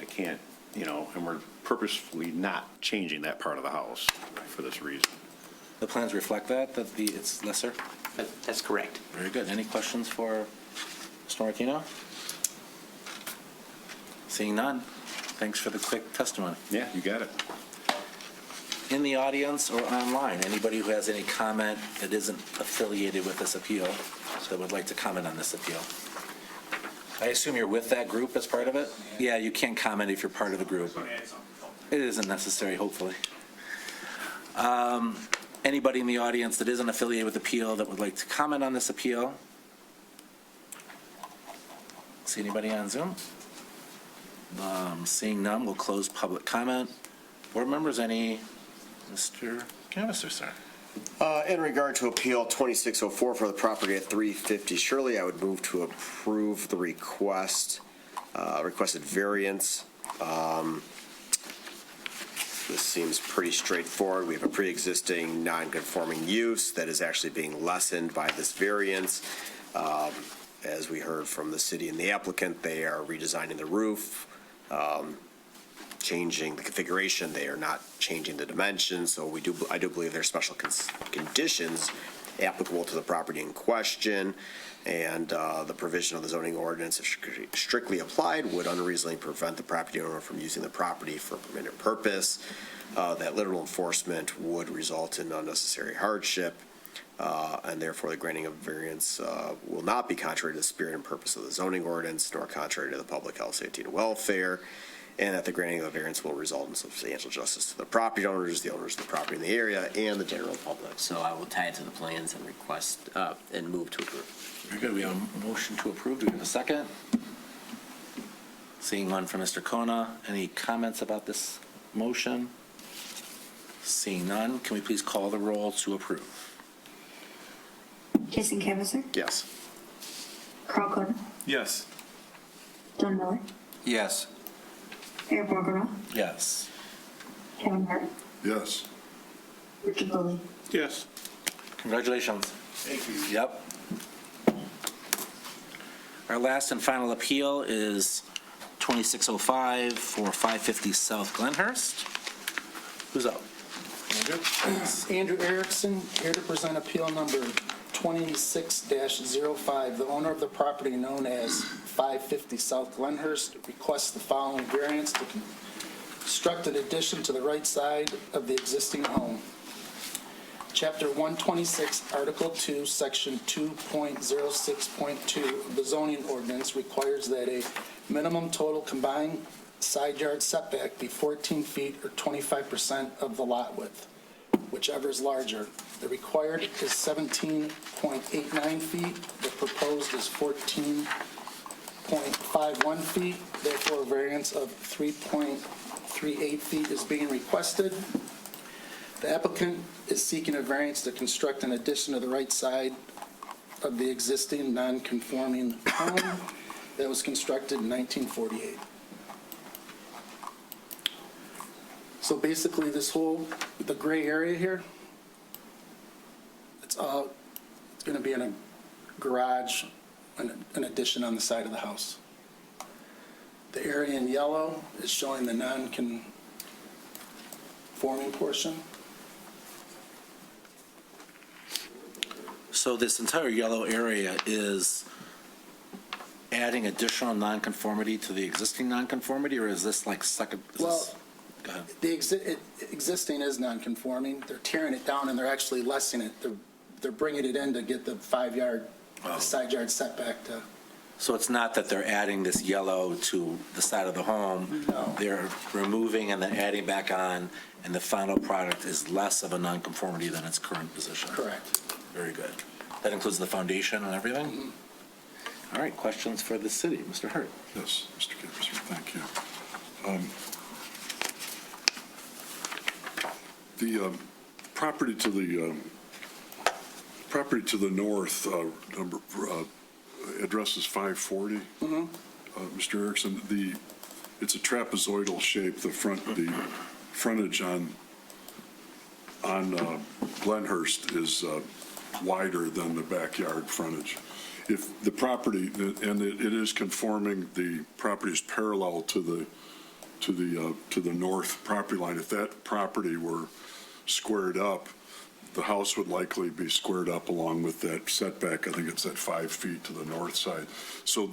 I can't, and we're purposefully not changing that part of the house for this reason. The plans reflect that it's lesser? That's correct. Very good. Any questions for Mr. Martino? Seeing none. Thanks for the quick testimony. Yeah, you got it. In the audience or online, anybody who has any comment that isn't affiliated with this appeal that would like to comment on this appeal? I assume you're with that group as part of it? Yeah, you can't comment if you're part of the group. It isn't necessary, hopefully. Anybody in the audience that isn't affiliated with the appeal that would like to comment on this appeal? See anybody on Zoom? Seeing none, we'll close public comment. Board members, any? Mr. Canvaser, sir. In regard to Appeal 2604 for the property at 350 Shirley, I would move to approve the requested variance. This seems pretty straightforward. We have a pre-existing non-conforming use that is actually being lessened by this variance. As we heard from the city and the applicant, they are redesigning the roof, changing the configuration. They are not changing the dimensions. So I do believe there are special conditions applicable to the property in question. And the provision of the zoning ordinance, if strictly applied, would unreasonably prevent the property owner from using the property for a permitted purpose. That literal enforcement would result in unnecessary hardship, and therefore the granting of variance will not be contrary to the spirit and purpose of the zoning ordinance, nor contrary to the public health, safety, and welfare, and that the granting of the variance will result in substantial justice to the property owners, the owners of the property in the area, and the general public. So I will tie it to the plans and request and move to approve. Very good. We have a motion to approve. Do we have a second? Seeing one from Mr. Kona. Any comments about this motion? Seeing none, can we please call the roll to approve? Jason Caviezel, Yes. Carl Clement, Yes. John Miller, Yes. Aaron Borgerno, Yes. Kevin Hart, Yes. Richard Lilly. Yes. Congratulations. Thank you. Yep. Our last and final appeal is 2605 for 550 South Glenhurst. Who's up? Andrew Erickson, here to present appeal number 26-05. The owner of the property known as 550 South Glenhurst requests the following variance to construct an addition to the right side of the existing home. Chapter 126, Article 2, Section 2.06.2 of the zoning ordinance requires that a minimum total combined side yard setback be 14 feet or 25% of the lot width, whichever is larger. The required is 17.89 feet. The proposed is 14.51 feet. Therefore, a variance of 3.38 feet is being requested. The applicant is seeking a variance to construct an addition to the right side of the existing non-conforming home that was constructed in 1948. So basically, this whole, the gray area here, it's going to be in a garage, an addition on the side of the house. The area in yellow is showing the non-conforming portion. So this entire yellow area is adding additional nonconformity to the existing nonconformity, or is this like second? Well, Go ahead. the existing is non-conforming. They're tearing it down and they're actually lessening it. They're bringing it in to get the 5-yard, the side yard setback to. So it's not that they're adding this yellow to the side of the home? No. They're removing and then adding back on, and the final product is less of a nonconformity than its current position? Correct. Very good. That includes the foundation and everything? All right, questions for the city? Mr. Hart? Yes, Mr. Gibson, thank you. The property to the north, address is 540. Mr. Erickson, it's a trapezoidal shape. The frontage on Glenhurst is wider than the backyard frontage. If the property, and it is conforming, the property is parallel to the north property line. If that property were squared up, the house would likely be squared up along with that setback. I think it's at 5 feet to the north side. So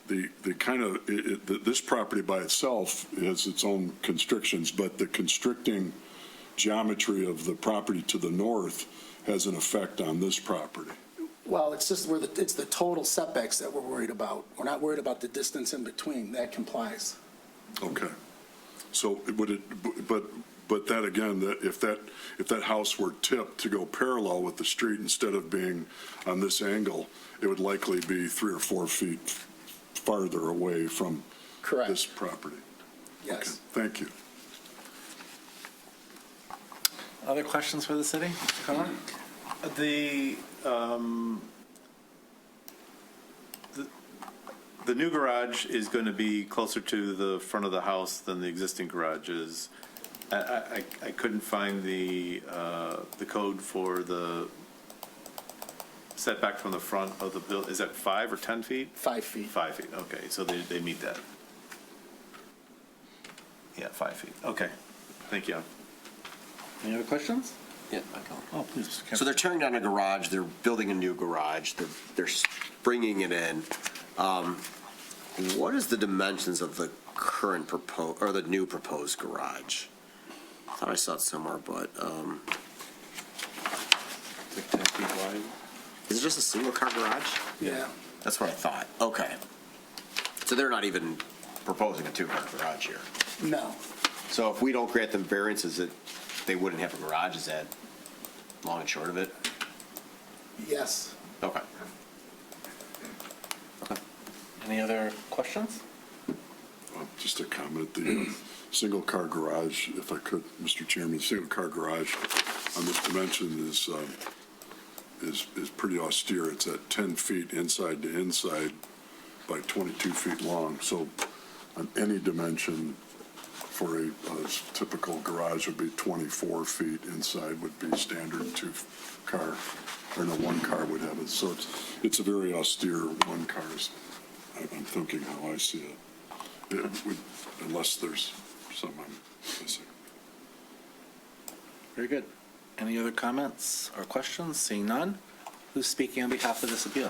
this property by itself has its own constrictions, but the constricting geometry of the property to the north has an effect on this property. Well, it's just it's the total setbacks that we're worried about. We're not worried about the distance in between. That complies. Okay. So would it, but that again, if that house were tipped to go parallel with the street instead of being on this angle, it would likely be 3 or 4 feet farther away from Correct. this property. Yes. Okay, thank you. Other questions for the city? Mr. Cullen? The new garage is going to be closer to the front of the house than the existing garage is. I couldn't find the code for the setback from the front of the building. Is that 5 or 10 feet? 5 feet. 5 feet, okay, so they meet that. Yeah, 5 feet, okay, thank you. Any other questions? Yeah. Oh, please. So they're tearing down a garage, they're building a new garage, they're bringing it in. What is the dimensions of the current proposed, or the new proposed garage? I thought I saw it somewhere, but, Like 10 feet wide? is it just a single-car garage? Yeah. That's what I thought, okay. So they're not even proposing a two-car garage here? No. So if we don't grant them variances, that they wouldn't have a garage, is that long and short of it? Yes. Okay. Any other questions? Just a comment, the single-car garage, if I could, Mr. Chairman, the single-car garage on this dimension is pretty austere. It's at 10 feet inside to inside by 22 feet long. So on any dimension for a typical garage would be 24 feet inside would be standard two-car, or no, one car would have it. So it's a very austere one cars. I'm thinking how I see it. It would, unless there's some I'm missing. Very good. Any other comments or questions? Seeing none, who's speaking on behalf of this appeal?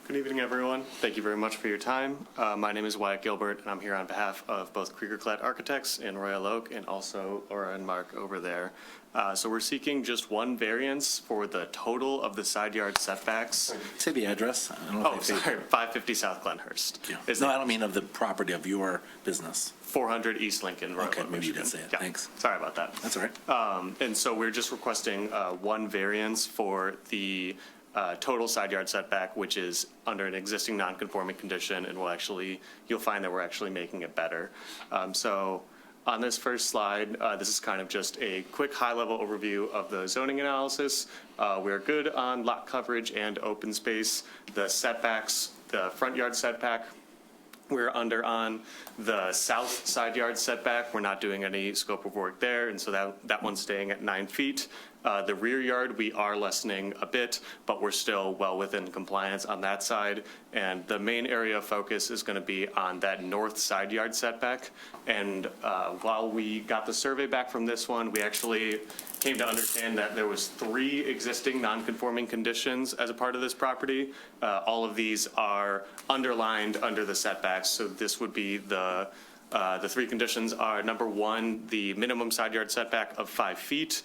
Good evening, everyone. Thank you very much for your time. My name is Wyatt Gilbert, and I'm here on behalf of both Krieger-Klett Architects in Royal Oak and also Laura and Mark over there. So we're seeking just one variance for the total of the side yard setbacks. Say the address. I don't know Oh, if they- sorry, 550 South Glenhurst. Yeah. Is No, it I don't mean of the property of your business. 400 East Lincoln Road. Okay, maybe you didn't say it. Yeah. Thanks. Sorry about that. That's all right. And so we're just requesting one variance for the total side yard setback, which is under an existing non-conforming condition, and you'll find that we're actually making it better. So on this first slide, this is kind of just a quick high-level overview of the zoning analysis. We're good on lot coverage and open space. The setbacks, the front yard setback, we're under on the south side yard setback. We're not doing any scope of work there, and so that one's staying at 9 feet. The rear yard, we are lessening a bit, but we're still well within compliance on that side. And the main area of focus is going to be on that north side yard setback. And while we got the survey back from this one, we actually came to understand that there was 3 existing non-conforming conditions as a part of this property. All of these are underlined under the setbacks, so this would be the 3 conditions are, number 1, the minimum side yard setback of 5 feet.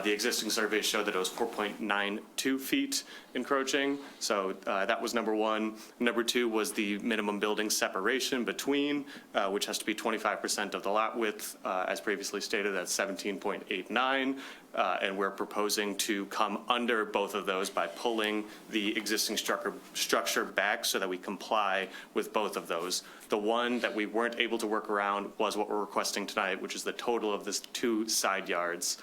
The existing survey showed that it was 4.92 feet encroaching, so that was number 1. Number 2 was the minimum building separation between, which has to be 25% of the lot width, as previously stated, that's 17.89. And we're proposing to come under both of those by pulling the existing structure back so that we comply with both of those. The one that we weren't able to work around was what we're requesting tonight, which is the total of this 2 side yards.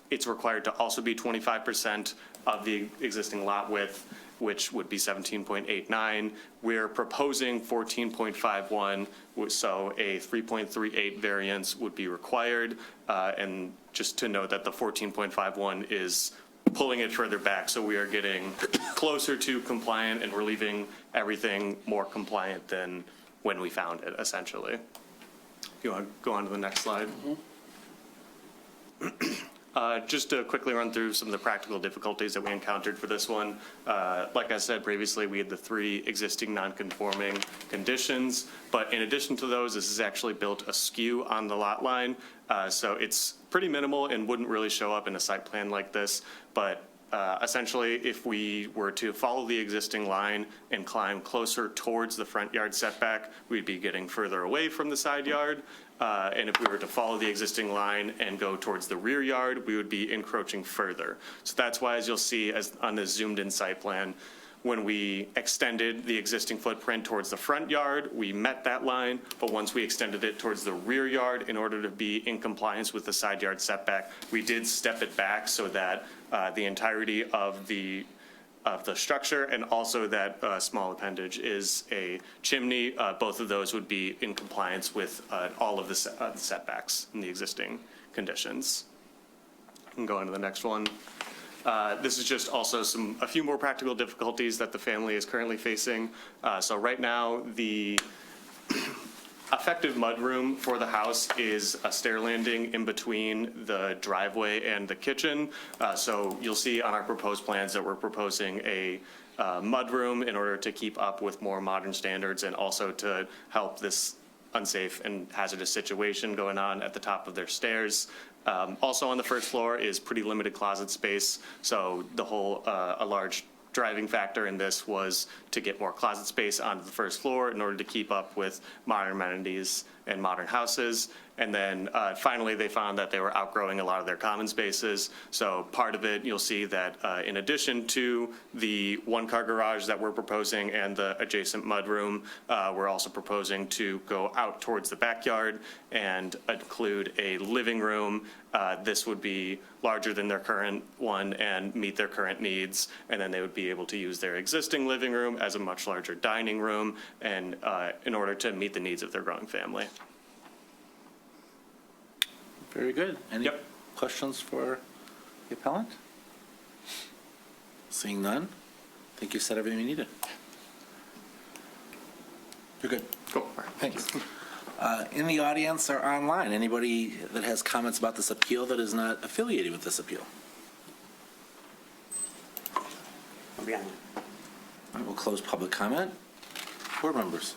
It's required to also be 25% of the existing lot width, which would be 17.89. We're proposing 14.51, so a 3.38 variance would be required. And just to note that the 14.51 is pulling it further back, so we are getting closer to compliant, and we're leaving everything more compliant than when we found it, essentially. If you want to go on to the next slide. Just to quickly run through some of the practical difficulties that we encountered for this one. Like I said previously, we had the 3 existing non-conforming conditions, but in addition to those, this is actually built askew on the lot line. So it's pretty minimal and wouldn't really show up in a site plan like this, but essentially, if we were to follow the existing line and climb closer towards the front yard setback, we'd be getting further away from the side yard. And if we were to follow the existing line and go towards the rear yard, we would be encroaching further. So that's why, as you'll see on the zoomed-in site plan, when we extended the existing footprint towards the front yard, we met that line, but once we extended it towards the rear yard in order to be in compliance with the side yard setback, we did step it back so that the entirety of the of the structure, and also that small appendage is a chimney. Both of those would be in compliance with all of the setbacks in the existing conditions. We can go on to the next one. This is just also a few more practical difficulties that the family is currently facing. So right now, the effective mudroom for the house is a stair landing in between the driveway and the kitchen. So you'll see on our proposed plans that we're proposing a mudroom in order to keep up with more modern standards and also to help this unsafe and hazardous situation going on at the top of their stairs. Also on the first floor is pretty limited closet space. So a large driving factor in this was to get more closet space onto the first floor in order to keep up with modern amenities and modern houses. And then finally, they found that they were outgrowing a lot of their common spaces. So part of it, you'll see that in addition to the one-car garage that we're proposing and the adjacent mudroom, we're also proposing to go out towards the backyard and include a living room. This would be larger than their current one and meet their current needs. And then they would be able to use their existing living room as a much larger dining room and in order to meet the needs of their growing family. Very good. Any questions for the appellant? Seeing none, I think you said everything you needed. You're good. Cool. Thanks. In the audience or online, anybody that has comments about this appeal that is not affiliated with this appeal? All right, we'll close public comment. Board members.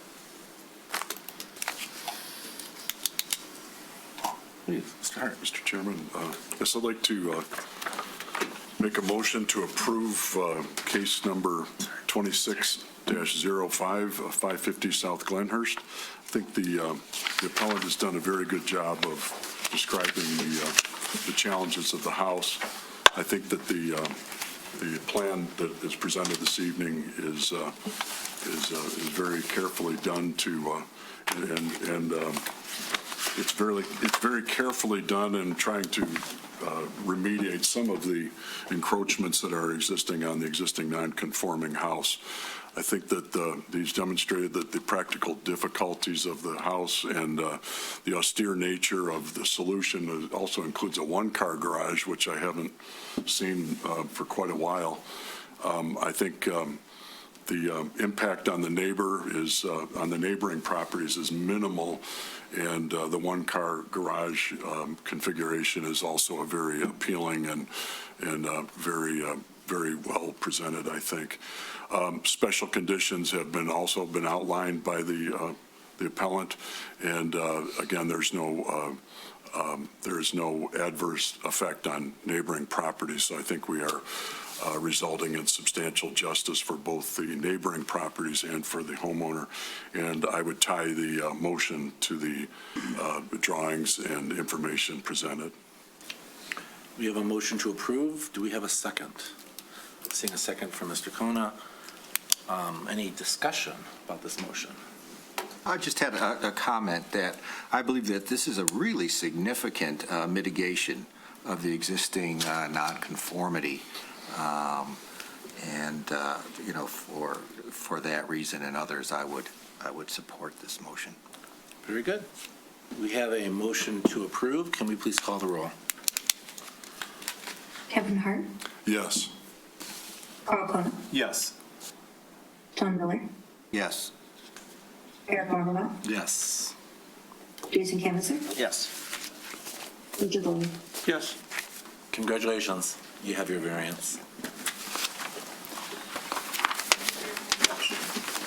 Please, Mr. Hart. Mr. Chairman, yes, I'd like to make a motion to approve case number 26-05, 550 South Glenhurst. I think the appellant has done a very good job of describing the challenges of the house. I think that the plan that is presented this evening is very carefully done it's very carefully done in trying to remediate some of the encroachments that are existing on the existing non-conforming house. I think that these demonstrated that the practical difficulties of the house and the austere nature of the solution also includes a one-car garage, which I haven't seen for quite a while. I think the impact on the on the neighboring properties is minimal, and the one-car garage configuration is also a very appealing and very well presented, I think. Special conditions have also been outlined by the appellant, and again, there is no adverse effect on neighboring properties. So I think we are resulting in substantial justice for both the neighboring properties and for the homeowner. And I would tie the motion to the drawings and information presented. We have a motion to approve. Do we have a second? Seeing a second from Mr. Kona. Any discussion about this motion? I just had a comment that I believe that this is a really significant mitigation of the existing nonconformity. For that reason and others, I would support this motion. Very good. We have a motion to approve. Can we please call the roll? Kevin Hart, Yes. Carl Kona, Yes. John Miller, Yes. Eric Mormont, Yes. Jason Canvaser, Yes. Richard Lilly. Yes. Congratulations. You have your variance.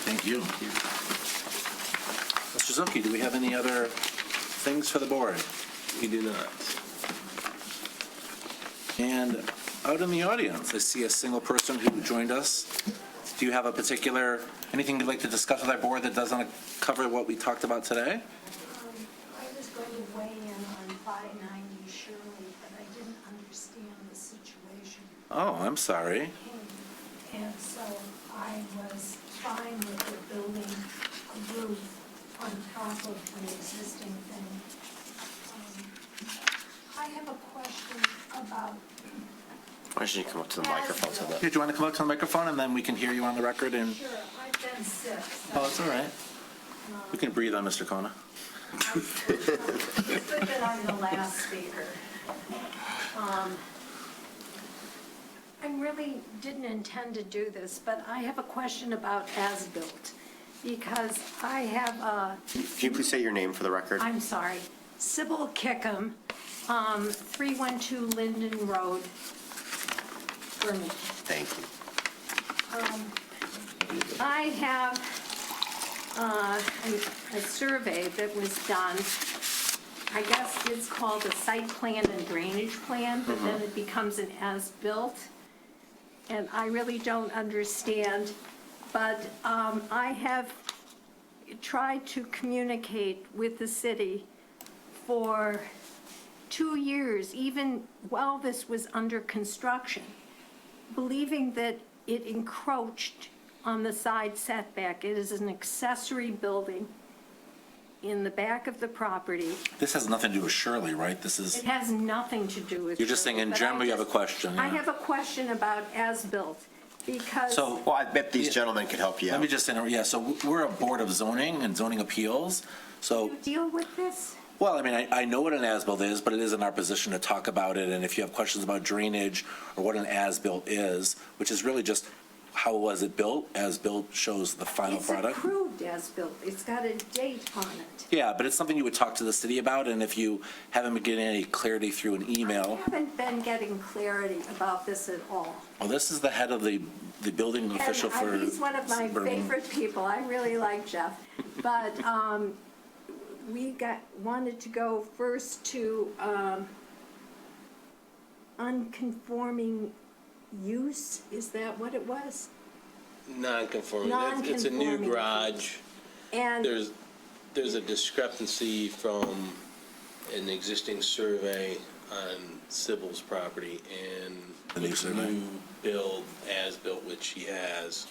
Thank you. Mr. Zuki, do we have any other things for the board? We do not. And out in the audience, I see a single person who joined us. Do you have anything you'd like to discuss with our board that doesn't cover what we talked about today? I was going to weigh in on 590 Shirley, but I didn't understand the situation. Oh, I'm sorry. And so I was fine with the building a roof on top of the existing thing. I have a question about Why don't you come up to the microphone so that. Do you want to come up to the microphone and then we can hear you on the record and, Sure, I've been sick. oh, it's all right. We can breathe on Mr. Kona. Put that on the last speaker. I really didn't intend to do this, but I have a question about as-built, because I have Can you please say your name for the record? I'm sorry, Sybil Kickham, 312 Linden Road, Birmingham. Thank you. I have a survey that was done. I guess it's called a site plan and drainage plan, but then it becomes an as-built. And I really don't understand, but I have tried to communicate with the city for 2 years, even while this was under construction, believing that it encroached on the side setback. It is an accessory building in the back of the property. This has nothing to do with Shirley, right? This is, It has nothing to do with. you're just saying in Shirley, but general I you have a just- question. I yeah. have a question about as-built, because. So, Well, I bet these gentlemen could help you let me out. just interrupt, yeah, so we're a board of zoning and zoning appeals. So, You deal with this? well, I mean, I know what an as-built is, but it is in our position to talk about it. And if you have questions about drainage or what an as-built is, which is really just how was it built? As-built shows the final product. It's approved as-built. It's got a date on it. Yeah, but it's something you would talk to the city about, and if you haven't been getting any clarity through an email, I haven't been getting clarity about this at all. well, this is the head of the building official for. And he's one of my Birmingham. favorite people. I really like Jeff. But we wanted to go first to unconforming use. Is that what it was? Non-conforming. It's a new Non-conforming. garage. And There's a discrepancy from an existing survey on Sybil's property and The new survey? new build, as-built, which she has.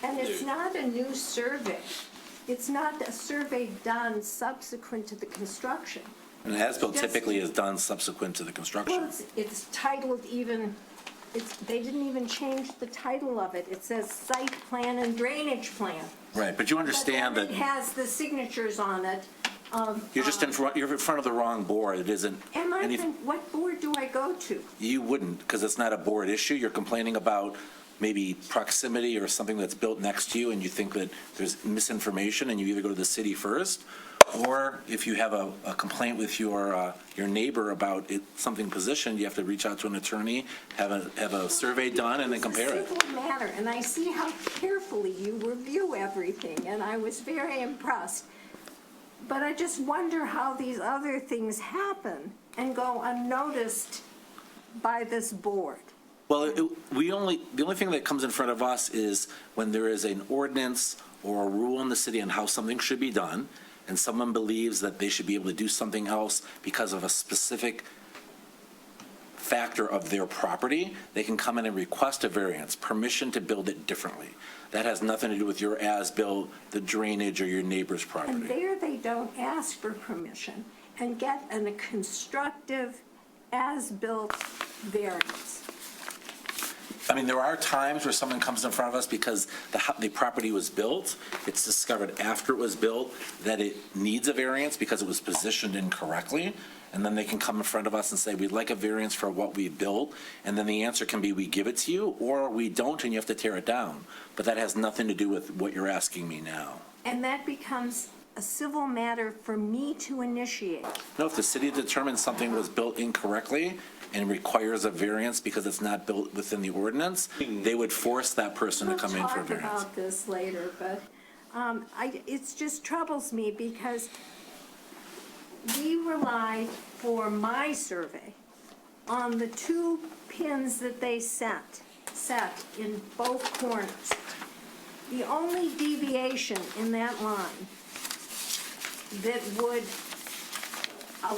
it's not a new survey. It's not a survey done subsequent to the construction. An as-built Just- typically is done subsequent to the Well, construction. it's titled even, they didn't even change the title of it. It says site plan and drainage plan. Right, but you understand But that then it has the signatures on it of. you're just you're in front of the wrong board. It isn't. Am I, any- what board do I go to? You wouldn't, because it's not a board issue. You're complaining about maybe proximity or something that's built next to you, and you think that there's misinformation, and you either go to the city first, or if you have a complaint with your neighbor about something positioned, you have to reach out to an attorney, have a survey done, and then compare it. It's a civil matter, and I see how carefully you review everything, and I was very impressed. But I just wonder how these other things happen and go unnoticed by this board. Well, the only thing that comes in front of us is when there is an ordinance or a rule in the city on how something should be done, and someone believes that they should be able to do something else because of a specific factor of their property, they can come in and request a variance, permission to build it differently. That has nothing to do with your as-built, the drainage, or your neighbor's And property. there they don't ask for permission and get a constructive as-built variance. I mean, there are times where someone comes in front of us because the property was built, it's discovered after it was built that it needs a variance because it was positioned incorrectly, and then they can come in front of us and say, we'd like a variance for what we built, and then the answer can be, we give it to you, or we don't, and you have to tear it down. But that has nothing to do with what you're asking me now. And that becomes a civil matter for me to initiate. No, if the city determines something was built incorrectly and requires a variance because it's not built within the ordinance, they would force that person to come in for a We'll talk variance. about this later, but it just troubles me because we relied for my survey on the 2 pins that they set in both corners. The only deviation in that line that would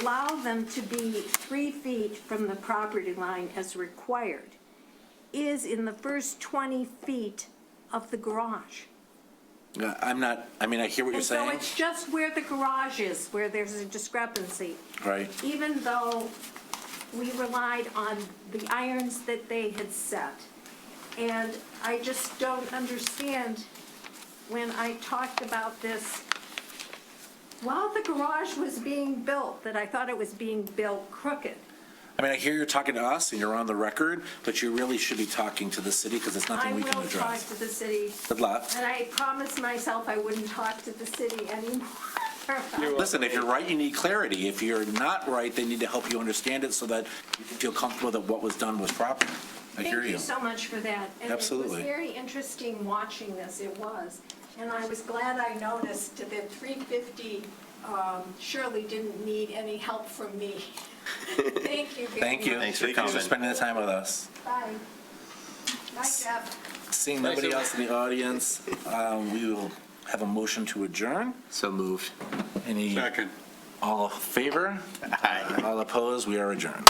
allow them to be 3 feet from the property line as required is in the first 20 feet of the garage. I hear what you're And so saying, it's just where the garage is, where there's a discrepancy. right? Even though we relied on the irons that they had set. And I just don't understand when I talked about this while the garage was being built, that I thought it was being built crooked. I mean, I hear you're talking to us and you're on the record, but you really should be talking to the city because it's nothing we can I will talk address. to the city. Good luck. And I promised myself I wouldn't talk to the city anymore. Listen, if you're right, you need clarity. If you're not right, they need to help you understand it so that you can feel comfortable that what was done was proper. I hear Thank you so much for that. And Absolutely. it was very interesting watching this, it was. And I was glad I noticed that 350 surely didn't need any help from me. Thank you very much. Thank you. Thanks for coming. for spending the time with us. Bye. Bye, Jeff. Seeing nobody else in the audience, we will have a motion to adjourn. So moved. Any? Second. All in favor? Aye. All opposed? We are adjourned.